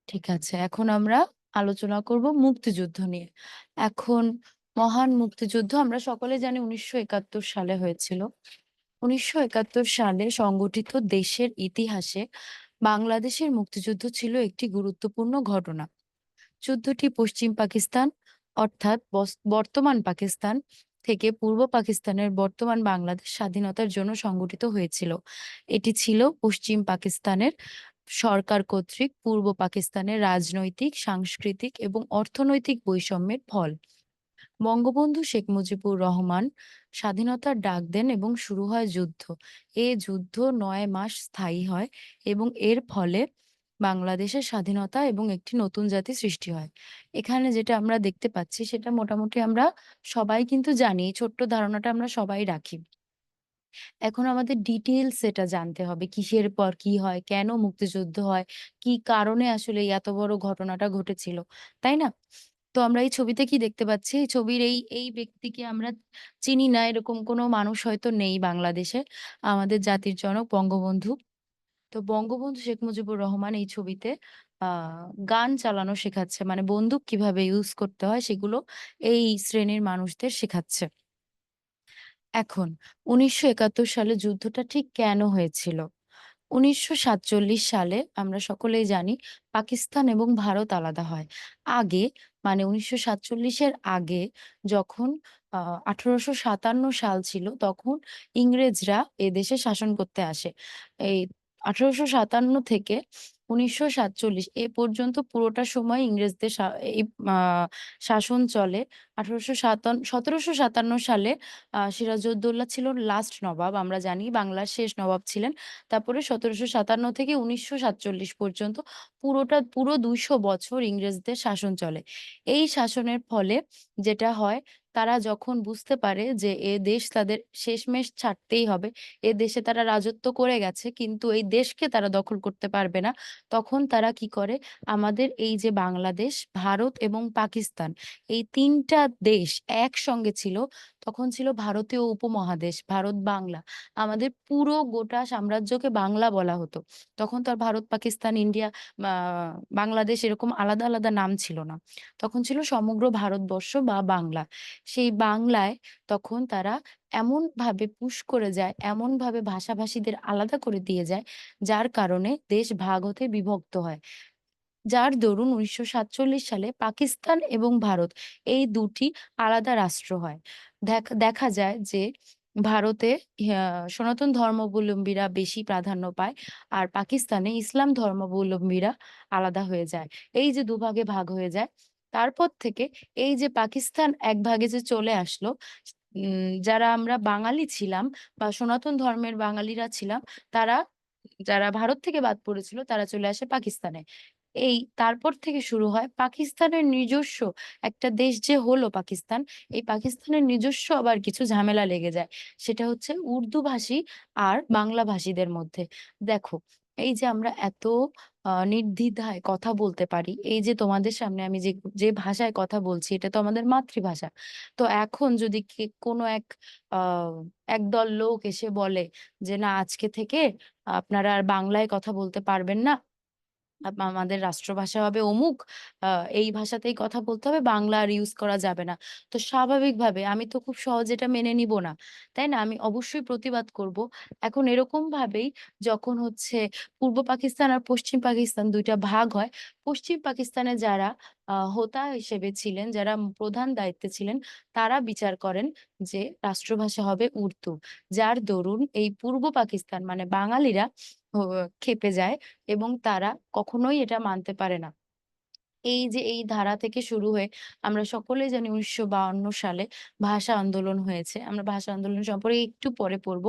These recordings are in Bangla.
ঠিক আছে। এখন আমরা আলোচনা করব মুক্তিযুদ্ধ নিয়ে। এখন মহান মুক্তিযুদ্ধ আমরা সকলে জানি ১৯৭১ সালে হয়েছিল। ১৯৭১ সালে সংগঠিত দেশের ইতিহাসে বাংলাদেশের মুক্তিযুদ্ধ ছিল একটি গুরুত্বপূর্ণ ঘটনা। যুদ্ধটি পশ্চিম পাকিস্তান অর্থাৎ বর্তমান পাকিস্তান থেকে পূর্ব পাকিস্তানের বর্তমান বাংলাদেশ স্বাধীনতার জন্য সংগঠিত হয়েছিল। এটি ছিল পশ্চিম পাকিস্তানের সরকার কর্তৃক পূর্ব পাকিস্তানের রাজনৈতিক, সাংস্কৃতিক এবং অর্থনৈতিক বৈষম্যের ফল। বঙ্গবন্ধু শেখ মুজিবুর রহমান স্বাধীনতার ডাক দেন এবং শুরু হয় যুদ্ধ। এ যুদ্ধ ৯ মাস স্থায়ী হয় এবং এর ফলে বাংলাদেশের স্বাধীনতা এবং একটি নতুন জাতি সৃষ্টি হয়। এখানে যেটা আমরা দেখতে পাচ্ছি সেটা মোটামুটি আমরা সবাই কিন্তু জানি। এই ছোট্ট ধারণাটা আমরা সবাই রাখি। এখন আমাদের ডিটেইলস এটা জানতে হবে। কিসের পর কি হয়? কেন মুক্তিযুদ্ধ হয়? কি কারণে আসলে এই এত বড় ঘটনাটা ঘটেছিল? তাই না? তো আমরা এই ছবিতে কি দেখতে পাচ্ছি? এই ছবির এই ব্যক্তিকে আমরা চিনি না এরকম কোনো মানুষ হয়তো নেই বাংলাদেশে। আমাদের জাতির জনক বঙ্গবন্ধু। তো বঙ্গবন্ধু শেখ মুজিবুর রহমান এই ছবিতে আ গান চালানো শেখাচ্ছে। মানে বন্দুক কিভাবে ইউজ করতে হয় সেগুলো এই শ্রেণীর মানুষদের শেখাচ্ছে। এখন ১৯৭১ সালে যুদ্ধটা ঠিক কেন হয়েছিল? ১৯৪৭ সালে আমরা সকলেই জানি পাকিস্তান এবং ভারত আলাদা হয়। আগে মানে ১৯৪৭ এর আগে যখন আ ১৮৫৭ সাল ছিল তখন ইংরেজরা এদেশে শাসন করতে আসে। এই ১৮৫৭ থেকে ১৯৪৭ এ পর্যন্ত পুরোটা সময় ইংরেজদের এই আ শাসন চলে। ১৭৫৭ সালে সিরাজউদ্দৌলা ছিল লাস্ট নবাব। আমরা জানি বাংলার শেষ নবাব ছিলেন। তারপরে ১৭৫৭ থেকে ১৯৪৭ পর্যন্ত পুরো ২০০ বছর ইংরেজদের শাসন চলে। এই শাসনের ফলে যেটা হয় তারা যখন বুঝতে পারে যে এ দেশ তাদের শেষমেষ ছাড়তেই হবে। এ দেশে তারা রাজত্ব করে গেছে কিন্তু এই দেশকে তারা দখল করতে পারবে না। তখন তারা কি করে আমাদের এই যে বাংলাদেশ, ভারত এবং পাকিস্তান এই ৩ টা দেশ একসঙ্গে ছিল। তখন ছিল ভারতীয় উপমহাদেশ, ভারত বাংলা। আমাদের পুরো গোটা সাম্রাজ্যকে বাংলা বলা হতো। তখন তো আর ভারত, পাকিস্তান, ইন্ডিয়া, আ বাংলাদেশ এরকম আলাদা, আলাদা নাম ছিল না। তখন ছিল সমগ্র ভারতবর্ষ বা বাংলা। সেই বাংলায় তখন তারা এমনভাবে পুশ করে যায়, এমনভাবে ভাষাভাষীদের আলাদা করে দিয়ে যায়, যার কারণে দেশ ভাগ হতে বিভক্ত হয়। যার দরুন ১৯৪৭ সালে পাকিস্তান এবং ভারত এই ২ টি আলাদা রাষ্ট্র হয়। দেখা যায় যে ভারতে সনাতন ধর্মাবলম্বীরা বেশি প্রাধান্য পায়। আর পাকিস্তানে ইসলাম ধর্মাবলম্বীরা আলাদা হয়ে যায়। এই যে দুভাগে ভাগ হয়ে যায়, তারপর থেকে এই যে পাকিস্তান এক ভাগে যে চলে আসলো, যারা আমরা বাঙালি ছিলাম বা সনাতন ধর্মের বাঙালিরা ছিলাম, তারা যারা ভারত থেকে বাদ পড়েছিল তারা চলে আসে পাকিস্তানে। তারপর থেকে শুরু হয় পাকিস্তানের নিজস্ব একটা দেশ যে হলো পাকিস্তান, এই পাকিস্তানের নিজস্ব আবার কিছু ঝামেলা লেগে যায়। সেটা হচ্ছে উর্দুভাষী আর বাংলাভাষীদের মধ্যে। দেখো, এই যে আমরা এত নির্দ্বিধায় কথা বলতে পারি, এই যে তোমাদের সামনে আমি যে ভাষায় কথা বলছি এটা তো আমাদের মাতৃভাষা। তো এখন যদি কোনো আ একদল লোক এসে বলে যে, "না আজকে থেকে আপনারা আর বাংলায় কথা বলতে পারবেন না। আমাদের রাষ্ট্রভাষা হবে অমুক, আ এই ভাষাতেই কথা বলতে হবে, বাংলা আর ইউজ করা যাবে না।" তো স্বাভাবিকভাবে আমি তো খুব সহজে এটা মেনে নিব না। তাই না? আমি অবশ্যই প্রতিবাদ করব। এখন এরকমভাবেই যখন হচ্ছে পূর্ব পাকিস্তান আর পশ্চিম পাকিস্তান ২ টা ভাগ হয়, পশ্চিম পাকিস্তানে যারা হোতা হিসেবে ছিলেন, যারা প্রধান দায়িত্বে ছিলেন, তারা বিচার করেন যে রাষ্ট্রভাষা হবে উর্দু। যার দরুন এই পূর্ব পাকিস্তান মানে বাঙালিরা ও ক্ষেপে যায় এবং তারা কখনোই এটা মানতে পারে না। এই যে এই ধারা থেকে শুরু হয়ে আমরা সকলেই জানি ১৯৫২ সালে ভাষা আন্দোলন হয়েছে। আমরা ভাষা আন্দোলন সম্পর্কে একটু পরে পড়ব।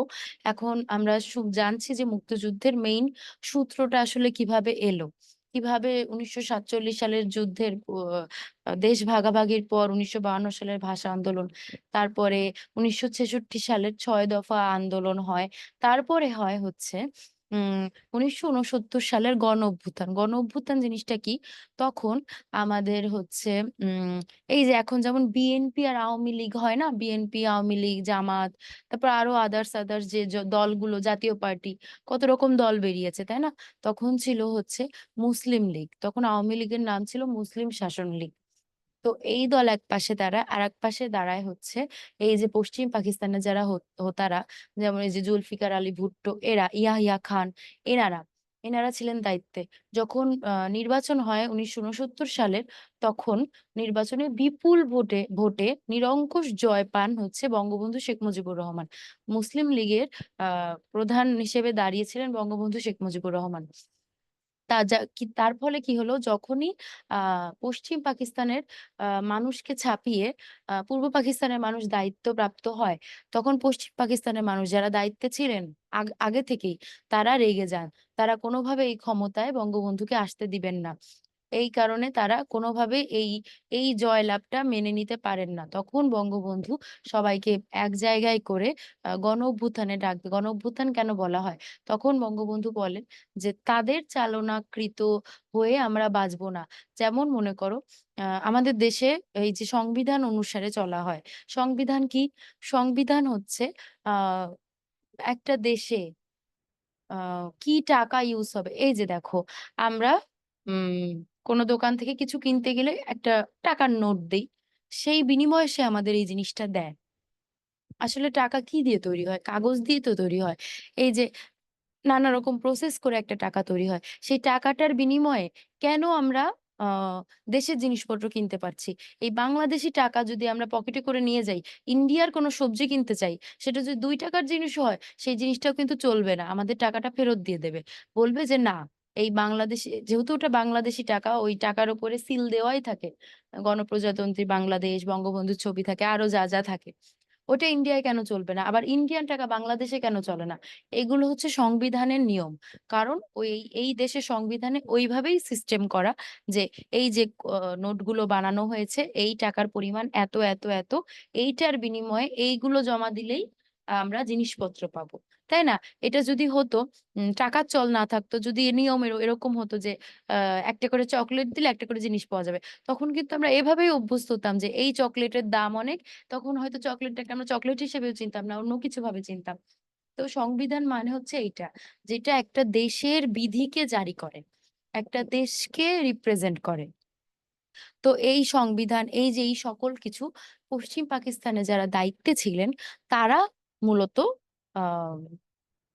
এখন আমরা জানছি যে মুক্তিযুদ্ধের মেইন সূত্রটা আসলে কিভাবে এলো। কিভাবে ১৯৪৭ সালের যুদ্ধের দেশ ভাগাভাগির পর ১৯৫২ সালের ভাষা আন্দোলন, তারপরে ১৯৬৬ সালের ৬ দফা আন্দোলন হয়। তারপরে হয় হচ্ছে উম ১৯৬৯ সালের গণঅভ্যুত্থান। গণঅভ্যুত্থান জিনিসটা কি? তখন আমাদের হচ্ছে উম এই যে এখন যেমন বিএনপি আর আওয়ামী লীগ হয় না? বিএনপি, আওয়ামী লীগ, জামাত, তারপর আরো আদার্স যে দলগুলো, জাতীয় পার্টি, কত রকম দল বেরিয়েছে, তাই না? তখন ছিল হচ্ছে মুসলিম লীগ। তখন আওয়ামী লীগের নাম ছিল মুসলিম শাসন লীগ। তো এই দল একপাশে দাঁড়ায়, আরেক পাশে দাঁড়ায় হচ্ছে এই যে পশ্চিম পাকিস্তানের যারা হোতারা, যেমন এই যে জুলফিকার আলী ভুট্টো, এরা, ইয়াহিয়া খান, এনারা, এনারা ছিলেন দায়িত্বে। যখন নির্বাচন হয় ১৯৬৯ সালের, তখন নির্বাচনে বিপুল ভোটে নিরঙ্কুশ জয় পান হচ্ছে বঙ্গবন্ধু শেখ মুজিবুর রহমান। মুসলিম লীগের প্রধান হিসেবে দাঁড়িয়েছিলেন বঙ্গবন্ধু শেখ মুজিবুর রহমান। তার ফলে কি হলো? যখনই আ পশ্চিম পাকিস্তানের মানুষকে ছাপিয়ে পূর্ব পাকিস্তানের মানুষ দায়িত্বপ্রাপ্ত হয়, তখন পশ্চিম পাকিস্তানের মানুষ যারা দায়িত্বে ছিলেন আগে থেকেই, তারা রেগে যান। তারা কোনোভাবে এই ক্ষমতায় বঙ্গবন্ধুকে আসতে দিবেন না। এই কারণে তারা কোনোভাবে এই জয়লাভটা মেনে নিতে পারেন না। তখন বঙ্গবন্ধু সবাইকে এক জায়গায় করে গণ-অভ্যুত্থানের ডাক দেয়। গণ-অভ্যুত্থান কেন বলা হয়? তখন বঙ্গবন্ধু বলেন যে, "তাদের চালনাকৃত হয়ে আমরা বাঁচব না।" যেমন মনে করো আমাদের দেশে এই যে সংবিধান অনুসারে চলা হয়। সংবিধান কি? সংবিধান হচ্ছে আ একটা দেশে আ কি টাকা ইউস হবে? এই যে দেখো, আমরা উম কোন দোকান থেকে কিছু কিনতে গেলে একটা টাকার নোট দেই। সেই বিনিময়ে সে আমাদের এই জিনিসটা দেয়। আসলে টাকা কি দিয়ে তৈরি হয়? কাগজ দিয়ে তো তৈরি হয়। এই যে নানা রকম প্রসেস করে একটা টাকা তৈরি হয়। সেই টাকাটার বিনিময়ে কেন আমরা আ দেশের জিনিসপত্র কিনতে পারছি? এই বাংলাদেশী টাকা যদি আমরা পকেটে করে নিয়ে যাই, ইন্ডিয়ার কোনো সবজি কিনতে চাই, সেটা যদি ৳২ র জিনিসও হয়, সেই জিনিসটাও কিন্তু চলবে না। আমাদের টাকাটা ফেরত দিয়ে দেবে। বলবে যে, "না, এই বাংলাদেশী" যেহেতু ওটা বাংলাদেশী টাকা, ওই টাকার উপরে সিল দেওয়াই থাকে। গণপ্রজাতন্ত্রী বাংলাদেশ, বঙ্গবন্ধুর ছবি থাকে, আরো যা থাকে। ওটা ইন্ডিয়ায় কেন চলবে না? আবার ইন্ডিয়ান টাকা বাংলাদেশে কেন চলে না? এগুলো হচ্ছে সংবিধানের নিয়ম। কারণ এই দেশের সংবিধানে ওইভাবেই সিস্টেম করা যে এই যে নোটগুলো বানানো হয়েছে, এই টাকার পরিমাণ এত। এইটার বিনিময়ে এইগুলো জমা দিলেই আমরা জিনিসপত্র পাবো। তাই না? এটা যদি হতো টাকার চল না থাকতো, যদি এ নিয়ম এরকম হতো যে আ একটা করে চকোলেট দিলে একটা করে জিনিস পাওয়া যাবে। তখন কিন্তু আমরা এভাবেই অভ্যস্ত হতাম যে এই চকোলেটের দাম অনেক। তখন হয়তো চকোলেটটাকে আমরা চকোলেট হিসেবেও চিনতাম না, অন্য কিছু ভাবে চিনতাম। তো সংবিধান মানে হচ্ছে এইটা। যেটা একটা দেশের বিধিকে জারি করে। একটা দেশকে রিপ্রেজেন্ট করে। তো এই সংবিধান, এই যে এই সকল কিছু পশ্চিম পাকিস্তানে যারা দায়িত্বে ছিলেন, তারা মূলত আ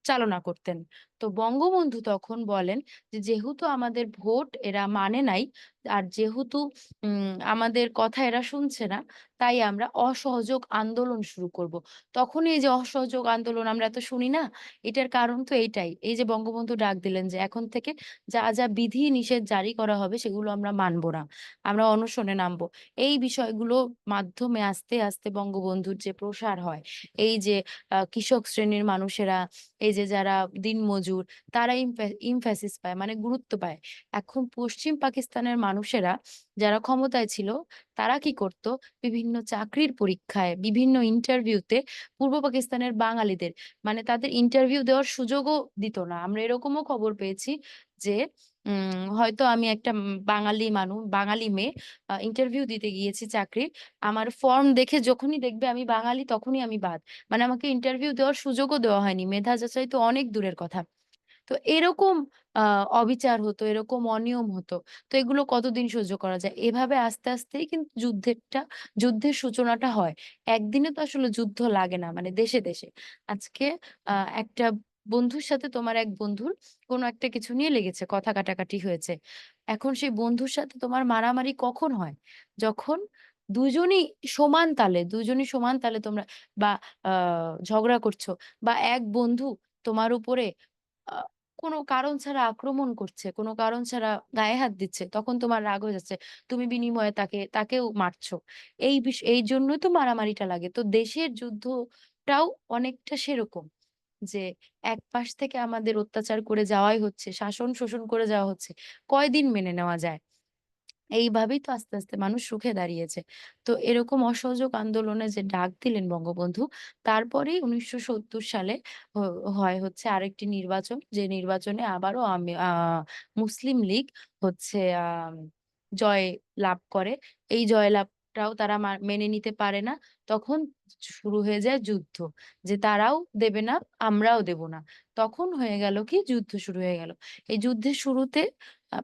চালনা করতেন। তো বঙ্গবন্ধু তখন বলেন যে, "যেহেতু আমাদের ভোট এরা মানে নাই, আর যেহেতু আমাদের কথা এরা শুনছে না, তাই আমরা অসহযোগ আন্দোলন শুরু করব।" তখনই এই যে অসহযোগ আন্দোলন আমরা এত শুনি না? এটার কারণ তো এইটাই। এই যে বঙ্গবন্ধু ডাক দিলেন যে, "এখন থেকে যা বিধি নিষেধ জারি করা হবে সেগুলো আমরা মানব না। আমরা অনশনে নামবো।" এই বিষয়গুলো মাধ্যমে আস্তে বঙ্গবন্ধুর যে প্রসার হয়, এই যে কৃষক শ্রেণীর মানুষেরা, এই যে যারা দিনমজুর, তারা এমফ্যাসিস পায়, মানে গুরুত্ব পায়। এখন পশ্চিম পাকিস্তানের মানুষেরা যারা ক্ষমতায় ছিল, তারা কি করত? বিভিন্ন চাকরির পরীক্ষায়, বিভিন্ন ইন্টারভিউতে পূর্ব পাকিস্তানের বাঙালিদের, মানে তাদের ইন্টারভিউ দেওয়ার সুযোগও দিত না। আমরা এরকমও খবর পেয়েছি যে, হয়তো আমি একটা বাঙালি মেয়ে ইন্টারভিউ দিতে গিয়েছি চাকরির। আমার ফর্ম দেখে যখনই দেখবে আমি বাঙালি, তখনই আমি বাদ। মানে আমাকে ইন্টারভিউ দেওয়ার সুযোগও দেওয়া হয়নি। মেধা যাচাই তো অনেক দূরের কথা। তো এরকম আ অবিচার হতো, এরকম অনিয়ম হতো। তো এগুলো কতদিন সহ্য করা যায়? এভাবে আস্তে কিন্তু যুদ্ধের সূচনাটা হয়। একদিনে তো আসলে যুদ্ধ লাগে না, মানে দেশে। আজকে আ একটা বন্ধুর সাথে তোমার এক বন্ধুর কোনো একটা কিছু নিয়ে লেগেছে, কথা কাটাকাটি হয়েছে। এখন সেই বন্ধুর সাথে তোমার মারামারি কখন হয়? যখন দুজনই সমান তালে তোমরা বা আ ঝগড়া করছো, বা এক বন্ধু তোমার উপরে আ কোনো কারণ ছাড়া আক্রমণ করছে, কোনো কারণ ছাড়া গায়ে হাত দিচ্ছে, তখন তোমার রাগ হয়ে যাচ্ছে। তুমি বিনিময়ে তাকেও মারছো। এইজন্যই তো মারামারিটা লাগে। তো দেশের যুদ্ধটাও অনেকটা সেরকম। যে এক পাশ থেকে আমাদের অত্যাচার করে যাওয়াই হচ্ছে, শাসন শোষণ করে যাওয়া হচ্ছে। কয়দিন মেনে নেওয়া যায়? এইভাবেই তো আস্তে, আস্তে মানুষ রুখে দাঁড়িয়েছে। তো এরকম অসহযোগ আন্দোলনে যে ডাক দিলেন বঙ্গবন্ধু, তারপরেই ১৯৭০ সালে হ হয় হচ্ছে আরেকটি নির্বাচন। যে নির্বাচনে আবারও মুসলিম লীগ হচ্ছে জয় লাভ করে। এই জয়লাভটাও তারা মেনে নিতে পারে না। তখন শুরু হয়ে যায় যুদ্ধ। যে তারাও দেবে না, আমরাও দেব না। তখন হয়ে গেল কি যুদ্ধ শুরু হয়ে গেল। এই যুদ্ধের শুরুতে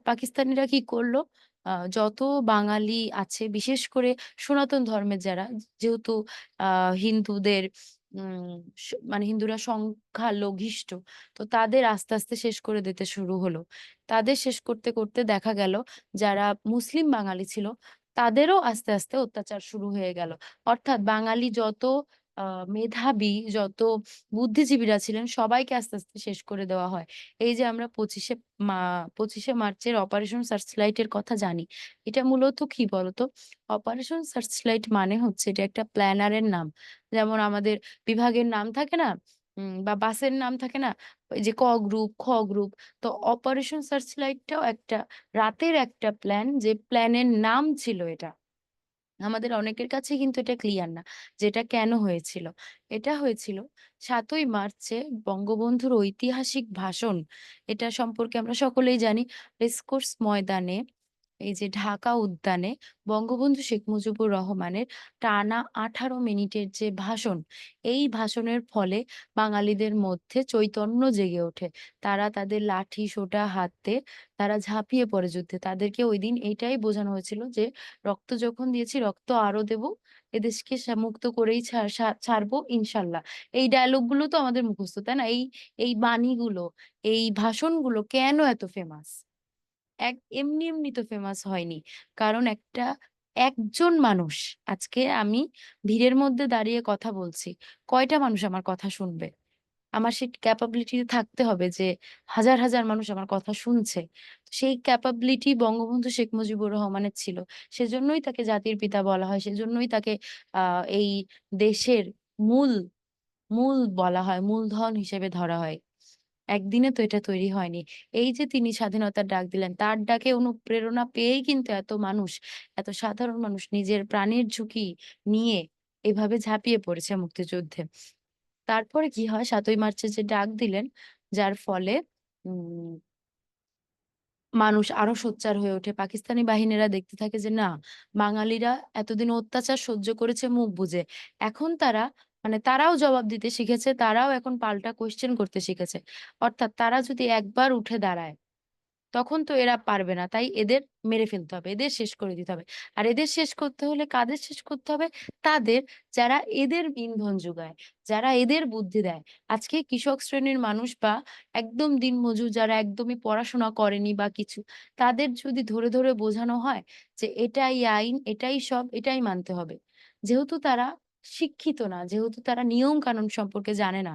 পাকিস্তানিরা কি করল? যত বাঙালি আছে বিশেষ করে সনাতন ধর্মের যারা, যেহেতু আ হিন্দুদের উম মানে হিন্দুরা সংখ্যালঘিষ্ঠ। তো তাদের আস্তে, আস্তে শেষ করে দিতে শুরু হলো। তাদের শেষ করতে, করতে দেখা গেল যারা মুসলিম বাঙালি ছিল তাদেরও আস্তে, আস্তে অত্যাচার শুরু হয়ে গেল। অর্থাৎ বাঙালি যত আ মেধাবী, যত বুদ্ধিজীবীরা ছিলেন সবাইকে আস্তে, আস্তে শেষ করে দেওয়া হয়। এই যে আমরা ২৫শে মার্চের অপারেশন সার্চলাইট এর কথা জানি। এটা মূলত কি বলতো? অপারেশন সার্চলাইট মানে হচ্ছে এটা একটা প্ল্যানার এর নাম। যেমন আমাদের বিভাগের নাম থাকে না? বা বাসের নাম থাকে না? ওই যে ক গ্রুপ, খ গ্রুপ। তো অপারেশন সার্চলাইট টাও একটা রাতের একটা প্ল্যান, যে প্ল্যানের নাম ছিল এটা। আমাদের অনেকের কাছেই কিন্তু এটা ক্লিয়ার না যে এটা কেন হয়েছিল। এটা হয়েছিল ৭ই মার্চে বঙ্গবন্ধুর ঐতিহাসিক ভাষণ। এটা সম্পর্কে আমরা সকলেই জানি। রেসকোর্স ময়দানে, এই যে ঢাকা উদ্যানে বঙ্গবন্ধু শেখ মুজিবুর রহমানের টানা ১৮ মিনিটের যে ভাষণ, এই ভাষণের ফলে বাঙালিদের মধ্যে চৈতন্য জেগে ওঠে। তারা তাদের লাঠি-সোঁটা হাতে তারা ঝাঁপিয়ে পড়ে যুদ্ধে। তাদেরকে ঐদিন এইটাই বোঝানো হয়েছিল যে রক্ত যখন দিয়েছি রক্ত আরো দেব। এদেশকে মুক্ত করেই ছাড়বো ইনশাল্লাহ। এই ডায়ালগ গুলো তো আমাদের মুখস্থ, তাই না? এই বাণীগুলো, এই ভাষণগুলো কেন এত ফেমাস? এমনি, এমনি তো ফেমাস হয়নি। কারণ একজন মানুষ, আজকে আমি ভিড়ের মধ্যে দাঁড়িয়ে কথা বলছি। কয়টা মানুষ আমার কথা শুনবে? আমার সেই ক্যাপাবিলিটি থাকতে হবে যে হাজার, হাজার মানুষ আমার কথা শুনছে। সেই ক্যাপাবিলিটি বঙ্গবন্ধু শেখ মুজিবুর রহমানের ছিল। সেজন্যই তাকে জাতির পিতা বলা হয়। সেজন্যই তাকে আ এই দেশের মূল, মূল বলা হয়। মূলধন হিসেবে ধরা হয়। একদিনে তো এটা তৈরি হয়নি। এই যে তিনি স্বাধীনতার ডাক দিলেন, তার ডাকে অনুপ্রেরণা পেয়েই কিন্তু এত মানুষ, এত সাধারণ মানুষ নিজের প্রাণের ঝুঁকি নিয়ে এভাবে ঝাঁপিয়ে পড়েছে মুক্তিযুদ্ধে। তারপরে কি হয় ৭ই মার্চে যে ডাক দিলেন, যার ফলে উম মানুষ আরো সোচ্চার হয়ে ওঠে। পাকিস্তানি বাহিনীরা দেখতে থাকে যে না, বাঙালিরা এতদিন অত্যাচার সহ্য করেছে মুখ বুজে। এখন তারা মানে তারাও জবাব দিতে শিখেছে, তারাও এখন পাল্টা কোয়েশ্চেন করতে শিখেছে। অর্থাৎ তারা যদি একবার উঠে দাঁড়ায় তখন তো এরা পারবে না। তাই এদের মেরে ফেলতে হবে। এদের শেষ করে দিতে হবে। আর এদের শেষ করতে হলে কাদের শেষ করতে হবে? তাদের, যারা এদের ইন্ধন যোগায়, যারা এদের বুদ্ধি দেয়। আজকে কৃষক শ্রেণীর মানুষ বা একদম দিনমজুর যারা একদমই পড়াশোনা করেনি বা কিছু, তাদের যদি ধরে, ধরে বোঝানো হয় যে এটাই আইন, এটাই সব, এটাই মানতে হবে। যেহেতু তারা শিক্ষিত না, যেহেতু তারা নিয়ম কানুন সম্পর্কে জানে না,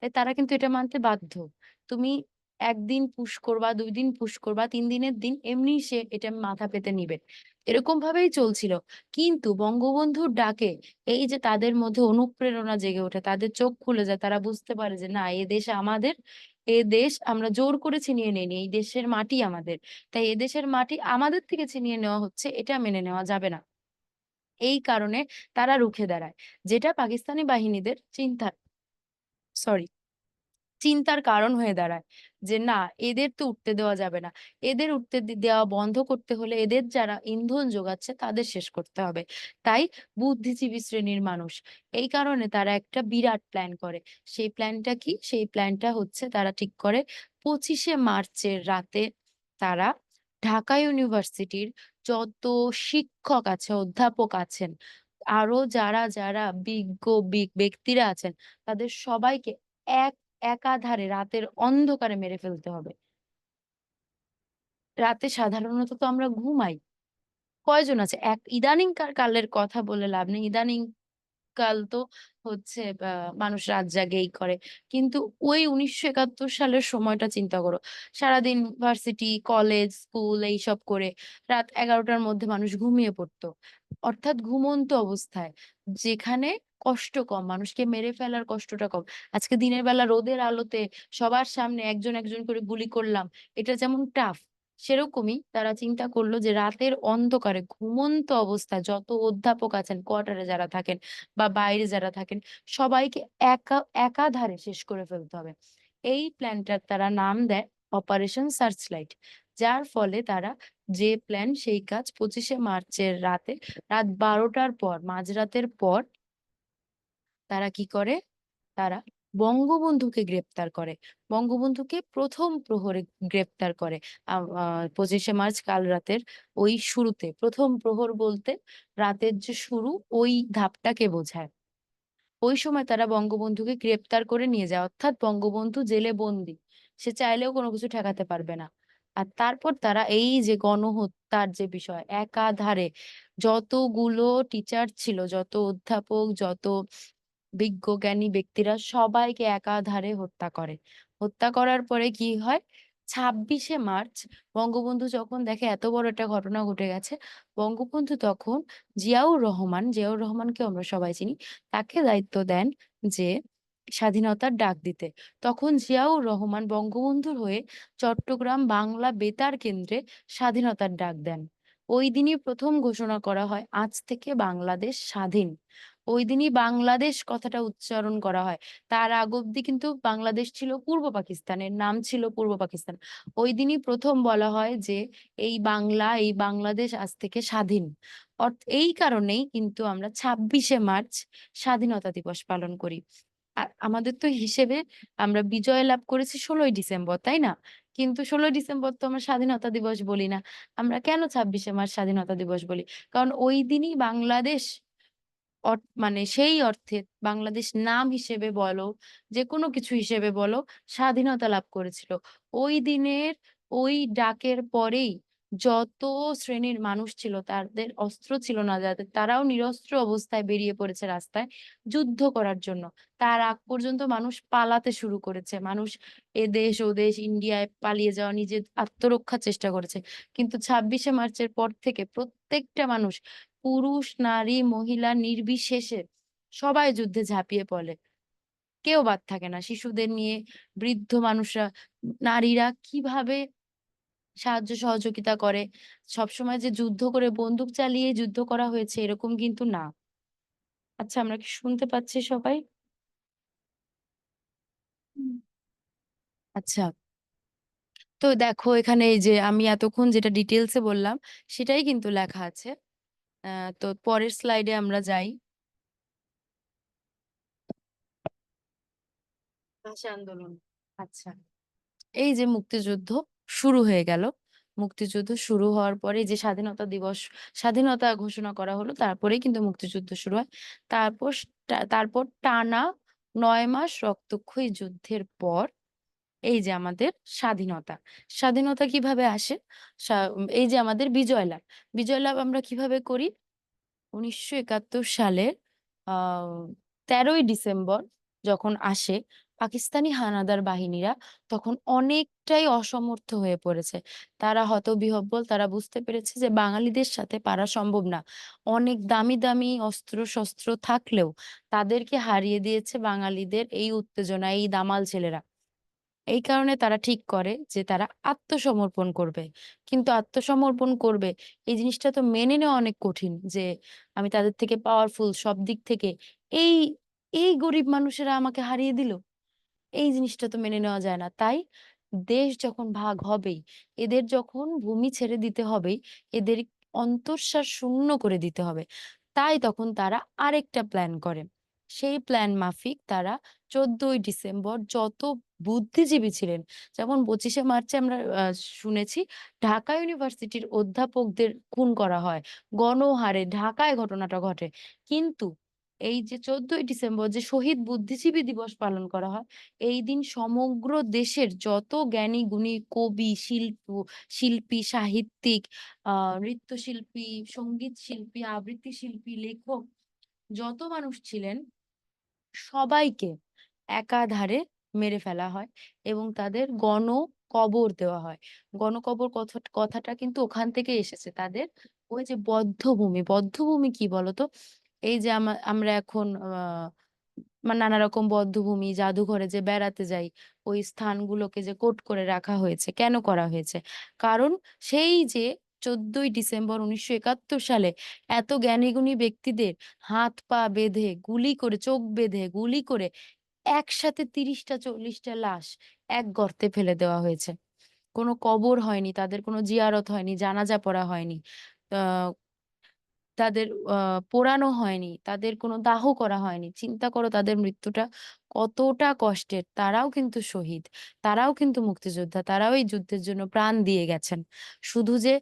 তাই তারা কিন্তু এটা মানতে বাধ্য। তুমি ১ দিন পুশ করবা, ২ দিন পুশ করবা, ৩ দিনের দিন এমনি সে এটা মাথা পেতে নিবে। এরকম ভাবেই চলছিল। কিন্তু বঙ্গবন্ধুর ডাকে এই যে তাদের মধ্যে অনুপ্রেরণা জেগে ওঠে, তাদের চোখ খুলে যায়। তারা বুঝতে পারে যে না, এ দেশ আমাদের। এ দেশ আমরা জোর করে ছিনিয়ে নেইনি। এই দেশের মাটি আমাদের। তাই এদেশের মাটি আমাদের থেকে ছিনিয়ে নেওয়া হচ্ছে, এটা মেনে নেওয়া যাবে না। এই কারণে তারা রুখে দাঁড়ায়। যেটা পাকিস্তানি বাহিনীদের সরি চিন্তার কারণ হয়ে দাঁড়ায়। যে না, এদের তো উঠতে দেওয়া যাবে না। এদের উঠতে দেওয়া বন্ধ করতে হলে এদের যারা ইন্ধন যোগাচ্ছে তাদের শেষ করতে হবে। তাই বুদ্ধিজীবী শ্রেণীর মানুষ এই কারণে তারা একটা বিরাট প্ল্যান করে। সেই প্ল্যানটা কি? সেই প্ল্যানটা হচ্ছে তারা ঠিক করে ২৫শে মার্চের রাতে তারা ঢাকা ইউনিভার্সিটির যত শিক্ষক আছে, অধ্যাপক আছেন, আরো যারা, যারা বিজ্ঞ ব্যক্তিরা আছেন তাদের সবাইকে এক একাধারে রাতের অন্ধকারে মেরে ফেলতে হবে। রাতে সাধারণত তো আমরা ঘুমাই। কয়জন আছে? ইদানিং কালের কথা বলে লাভ নেই। ইদানিং কাল তো হচ্ছে মানুষ রাত জাগে এই করে। কিন্তু ওই ১৯৭১ সালের সময়টা চিন্তা করো। সারাদিন ভার্সিটি, কলেজ, স্কুল এইসব করে রাত ১১ঃ০০ টার মধ্যে মানুষ ঘুমিয়ে পড়তো। অর্থাৎ ঘুমন্ত অবস্থায়। যেখানে কষ্ট কম, মানুষকে মেরে ফেলার কষ্টটা কম। আজকে দিনের বেলা রোদের আলোতে সবার সামনে একজন, একজন করে গুলি করলাম। এটা যেমন টাফ। সেরকমই তারা চিন্তা করল যে রাতের অন্ধকারে ঘুমন্ত অবস্থায় যত অধ্যাপক আছেন, কোয়ার্টারে যারা থাকেন বা বাইরে যারা থাকেন, সবাইকে একাধারে শেষ করে ফেলতে হবে। এই প্ল্যানটার তারা নাম দেয় অপারেশন সার্চলাইট। যার ফলে তারা যে প্ল্যান সেই কাজ ২৫শে মার্চের রাতে রাত ১২টার পর, মাঝরাতের পর তারা কি করে? তারা বঙ্গবন্ধুকে গ্রেপ্তার করে। বঙ্গবন্ধুকে ১ম প্রহরে গ্রেপ্তার করে। আ আ ২৫শে মার্চ কাল রাতের ওই শুরুতে। ১ম প্রহর বলতে রাতের যে শুরু ওই ধাপটাকে বোঝায়। ওই সময় তারা বঙ্গবন্ধুকে গ্রেপ্তার করে নিয়ে যায়। অর্থাৎ বঙ্গবন্ধু জেলে বন্দী। সে চাইলেও কোনো কিছু ঠেকাতে পারবে না। আর তারপর তারা এই যে গণহত্যার যে বিষয় একাধারে যতগুলো টিচার ছিল, যত অধ্যাপক, যত বিজ্ঞ জ্ঞানী ব্যক্তিরা সবাইকে একাধারে হত্যা করে। হত্যা করার পরে কি হয়? ২৬শে মার্চ বঙ্গবন্ধু যখন দেখে এত বড় একটা ঘটনা ঘটে গেছে, বঙ্গবন্ধু তখন জিয়াউর রহমানকেও আমরা সবাই চিনি। তাকে দায়িত্ব দেন যে স্বাধীনতার ডাক দিতে। তখন জিয়াউর রহমান বঙ্গবন্ধুর হয়ে চট্টগ্রাম বাংলা বেতার কেন্দ্রে স্বাধীনতার ডাক দেন। ওইদিনই ১ম ঘোষণা করা হয়, আজ থেকে বাংলাদেশ স্বাধীন। ওইদিনই বাংলাদেশ কথাটা উচ্চারণ করা হয়। তার আগ অব্দি কিন্তু বাংলাদেশ ছিল পূর্ব পাকিস্তানের নাম ছিল পূর্ব পাকিস্তান। ওইদিনই ১ম বলা হয় যে এই বাংলা, এই বাংলাদেশ আজ থেকে স্বাধীন। এই কারণেই কিন্তু আমরা ২৬শে মার্চ স্বাধীনতা দিবস পালন করি। আর আমাদের তো হিসেবে আমরা বিজয় লাভ করেছি ১৬ই ডিসেম্বর, তাই না? কিন্তু ১৬ই ডিসেম্বর তো আমরা স্বাধীনতা দিবস বলি না। আমরা কেন ২৬শে মার্চ স্বাধীনতা দিবস বলি? কারণ ওইদিনই বাংলাদেশ মানে সেই অর্থে বাংলাদেশ নাম হিসেবে বলো, যেকোনো কিছু হিসেবে বলো, স্বাধীনতা লাভ করেছিল। ওই দিনের ওই ডাকের পরেই যত শ্রেণীর মানুষ ছিল তাদের অস্ত্র ছিল না যাদের, তারাও নিরস্ত্র অবস্থায় বেরিয়ে পড়েছে রাস্তায় যুদ্ধ করার জন্য। তার আগ পর্যন্ত মানুষ পালাতে শুরু করেছে। মানুষ এদেশ ওদেশ ইন্ডিয়ায় পালিয়ে যাওয়া নিজের আত্মরক্ষার চেষ্টা করেছে। কিন্তু ২৬শে মার্চের পর থেকে প্রত্যেকটা মানুষ পুরুষ, নারী, মহিলা নির্বিশেষে সবাই যুদ্ধে ঝাঁপিয়ে পড়ে। কেউ বাদ থাকে না। শিশুদের নিয়ে বৃদ্ধ মানুষরা, নারীরা কিভাবে সাহায্য সহযোগিতা করে। সবসময় যে যুদ্ধ করে বন্দুক চালিয়ে যুদ্ধ করা হয়েছে এরকম কিন্তু না। আচ্ছা আমরা কি শুনতে পাচ্ছি সবাই? হুম। আচ্ছা। তো দেখো এখানে এই যে আমি এতক্ষণ যেটা ডিটেইলস এ বললাম সেটাই কিন্তু লেখা আছে। আ তো পরের স্লাইডে আমরা যাই। ভাষা আন্দোলন। আচ্ছা। এই যে মুক্তিযুদ্ধ শুরু হয়ে গেল। মুক্তিযুদ্ধ শুরু হওয়ার পরে যে স্বাধীনতা দিবস, স্বাধীনতা ঘোষণা করা হলো তারপরেই কিন্তু মুক্তিযুদ্ধ শুরু হয়। তারপর টানা ৯ মাস রক্তক্ষয়ী যুদ্ধের পর এই যে আমাদের স্বাধীনতা। স্বাধীনতা কিভাবে আসে? এই যে আমাদের বিজয় লাভ। বিজয় লাভ আমরা কিভাবে করি? ১৯৭১ সালের আ ১৩ই ডিসেম্বর যখন আসে, পাকিস্তানি হানাদার বাহিনীরা তখন অনেকটাই অসমর্থ হয়ে পড়েছে। তারা হতবিহ্বল, তারা বুঝতে পেরেছে যে বাঙালিদের সাথে পারা সম্ভব না। অনেক দামি, দামি অস্ত্র-শস্ত্র থাকলেও তাদেরকে হারিয়ে দিয়েছে বাঙালিদের এই উত্তেজনা, এই দামাল ছেলেরা। এই কারণে তারা ঠিক করে যে তারা আত্মসমর্পণ করবে। কিন্তু আত্মসমর্পণ করবে এই জিনিসটা তো মেনে নেওয়া অনেক কঠিন যে আমি তাদের থেকে পাওয়ারফুল সব দিক থেকে। এই, এই গরিব মানুষেরা আমাকে হারিয়ে দিল। এই জিনিসটা তো মেনে নেওয়া যায় না। তাই দেশ যখন ভাগ হবেই, এদের যখন ভূমি ছেড়ে দিতে হবেই, এদের অন্তঃসার শূন্য করে দিতে হবে। তাই তখন তারা আরেকটা প্ল্যান করে। সেই প্ল্যান মাফিক তারা ১৪ই ডিসেম্বর যত বুদ্ধিজীবী ছিলেন, যেমন ২৫শে মার্চে আমরা শুনেছি ঢাকা ইউনিভার্সিটির অধ্যাপকদের খুন করা হয়। গণহারে ঢাকায় ঘটনাটা ঘটে। কিন্তু এই যে ১৪ই ডিসেম্বর যে শহীদ বুদ্ধিজীবী দিবস পালন করা হয় এই দিন সমগ্র দেশের যত জ্ঞানী গুণী কবি, শিল্পী, সাহিত্যিক, আ নৃত্যশিল্পী, সঙ্গীত শিল্পী, আবৃত্তি শিল্পী, লেখক যত মানুষ ছিলেন সবাইকে একাধারে মেরে ফেলা হয় এবং তাদের গণকবর দেওয়া হয়। গণকবর কথাটা কিন্তু ওখান থেকে এসেছে। তাদের ওই যে বধ্যভূমি, বধ্যভূমি কি বলতো? এই যে আমরা এখন নানা রকম বধ্যভূমি, জাদুঘরে যে বেড়াতে যাই, ওই স্থানগুলোকে যে কোড করে রাখা হয়েছে। কেন করা হয়েছে? কারণ সেই যে ১৪ই ডিসেম্বর ১৯৭১ সালে এত জ্ঞানীগুণী ব্যক্তিদের হাত পা বেঁধে, গুলি করে, চোখ বেঁধে গুলি করে একসাথে ৩০ টা ৪০ টা লাশ এক গর্তে ফেলে দেওয়া হয়েছে। কোনো কবর হয়নি, তাদের কোনো জিয়ারত হয়নি, জানাজা পড়া হয়নি। আ তাদের পোড়ানো হয়নি, তাদের কোনো দাহ করা হয়নি। চিন্তা করো তাদের মৃত্যুটা কতটা কষ্টের। তারাও কিন্তু শহীদ, তারাও কিন্তু মুক্তিযোদ্ধা, তারাও এই যুদ্ধের জন্য প্রাণ দিয়ে গেছেন। শুধু যে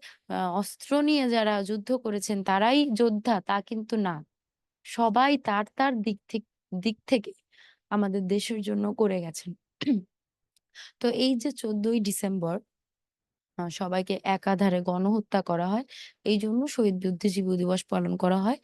অস্ত্র নিয়ে যারা যুদ্ধ করেছেন তারাই যোদ্ধা তা কিন্তু না। সবাই তার দিক থেকে আমাদের দেশের জন্য করে গেছেন। তো এই যে ১৪ই ডিসেম্বর সবাইকে একাধারে গণহত্যা করা হয়। এইজন্য শহীদ বুদ্ধিজীবী দিবস পালন করা হয়।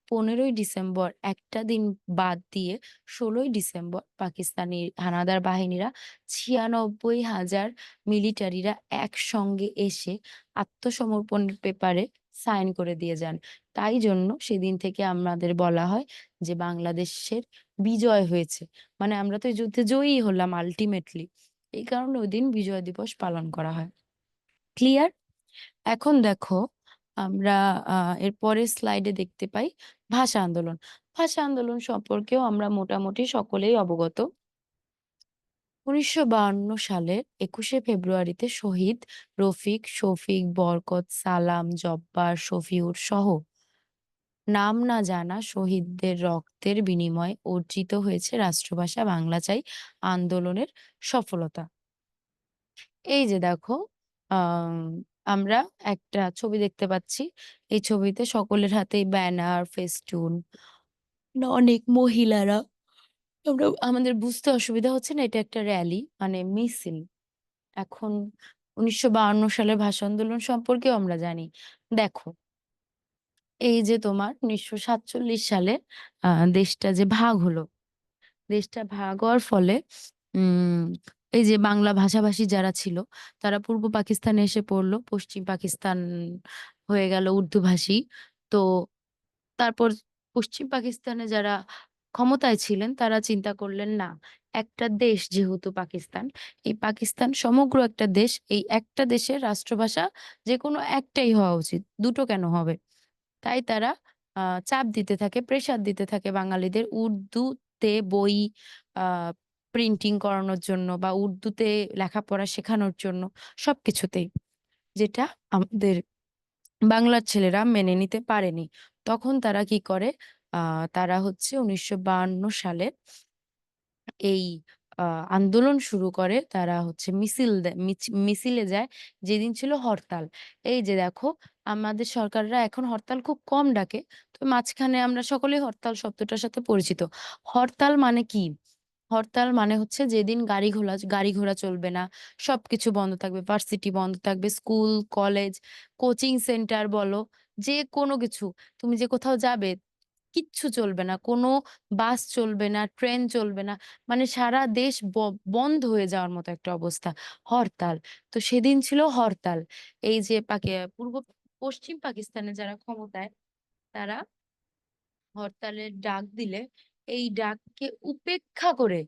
১৫ই ডিসেম্বর একটা দিন বাদ দিয়ে ১৬ই ডিসেম্বর পাকিস্তানি হানাদার বাহিনীরা ৯৬,০০০ মিলিটারিরা একসঙ্গে এসে আত্মসমর্পণের পেপারে সাইন করে দিয়ে যান। তাই জন্য সেদিন থেকে আমাদের বলা হয় যে বাংলাদেশের বিজয় হয়েছে। মানে আমরা তো এই যুদ্ধে জয়ী হলাম আল্টিমেটলি। এই কারণে ওইদিন বিজয় দিবস পালন করা হয়। ক্লিয়ার? এখন দেখো আমরা আ এর পরের স্লাইডে দেখতে পাই ভাষা আন্দোলন। ভাষা আন্দোলন সম্পর্কেও আমরা মোটামুটি সকলেই অবগত। ১৯৫২ সালের ২১শে ফেব্রুয়ারিতে শহীদ রফিক, শফিক, বরকত, সালাম, জব্বার, শফিউর সহ নাম না জানা শহীদদের রক্তের বিনিময়ে অর্জিত হয়েছে রাষ্ট্রভাষা বাংলা চাই আন্দোলনের সফলতা। এই যে দেখো, আম আমরা একটা ছবি দেখতে পাচ্ছি। এই ছবিতে সকলের হাতেই ব্যানার, ফেস্টুন, অনেক মহিলারা। আমাদের বুঝতে অসুবিধা হচ্ছে না এটা একটা র‍্যালি মানে মিছিল। এখন ১৯৫২ সালের ভাষা আন্দোলন সম্পর্কেও আমরা জানি। দেখো, এই যে তোমার ১৯৪৭ সালে আ দেশটা যে ভাগ হলো, দেশটা ভাগ হওয়ার ফলে উম এই যে বাংলা ভাষাভাষী যারা ছিল, তারা পূর্ব পাকিস্তানে এসে পড়ল। পশ্চিম পাকিস্তান হয়ে গেল উর্দুভাষী। তো তারপর পশ্চিম পাকিস্তানে যারা ক্ষমতায় ছিলেন, তারা চিন্তা করলেন, না, একটা দেশ যেহেতু পাকিস্তান, এই পাকিস্তান সমগ্র একটা দেশ। এই একটা দেশের রাষ্ট্রভাষা যেকোনো একটাই হওয়া উচিত। ২ টো কেন হবে? তাই তারা আ চাপ দিতে থাকে, প্রেশার দিতে থাকে বাঙালিদের উর্দুতে বই আ প্রিন্টিং করানোর জন্য বা উর্দুতে লেখাপড়া শেখানোর জন্য সবকিছুতেই। যেটা আমাদের বাংলার ছেলেরা মেনে নিতে পারেনি। তখন তারা কি করে? আ তারা হচ্ছে ১৯৫২ সালে এই আ আন্দোলন শুরু করে। তারা হচ্ছে মিছিল দেয় মিছিলে যায়। যেদিন ছিল হরতাল। এই যে দেখো, আমাদের সরকাররা এখন হরতাল খুব কম ডাকে। তো মাঝখানে আমরা সকলেই হরতাল শব্দটার সাথে পরিচিত। হরতাল মানে কি? হরতাল মানে হচ্ছে যেদিন গাড়ি ঘোড়া চলবে না। সবকিছু বন্ধ থাকবে। ভার্সিটি বন্ধ থাকবে। স্কুল, কলেজ, কোচিং সেন্টার বলো, যেকোনো কিছু। তুমি যে কোথাও যাবে, কিচ্ছু চলবে না। কোনো বাস চলবে না, ট্রেন চলবে না। মানে সারা দেশ বন্ধ হয়ে যাওয়ার মতো একটা অবস্থা। হরতাল। তো সেদিন ছিল হরতাল। এই যে পশ্চিম পাকিস্তানে যারা ক্ষমতায়, তারা হরতালের ডাক দিলে এই ডাককে উপেক্ষা করে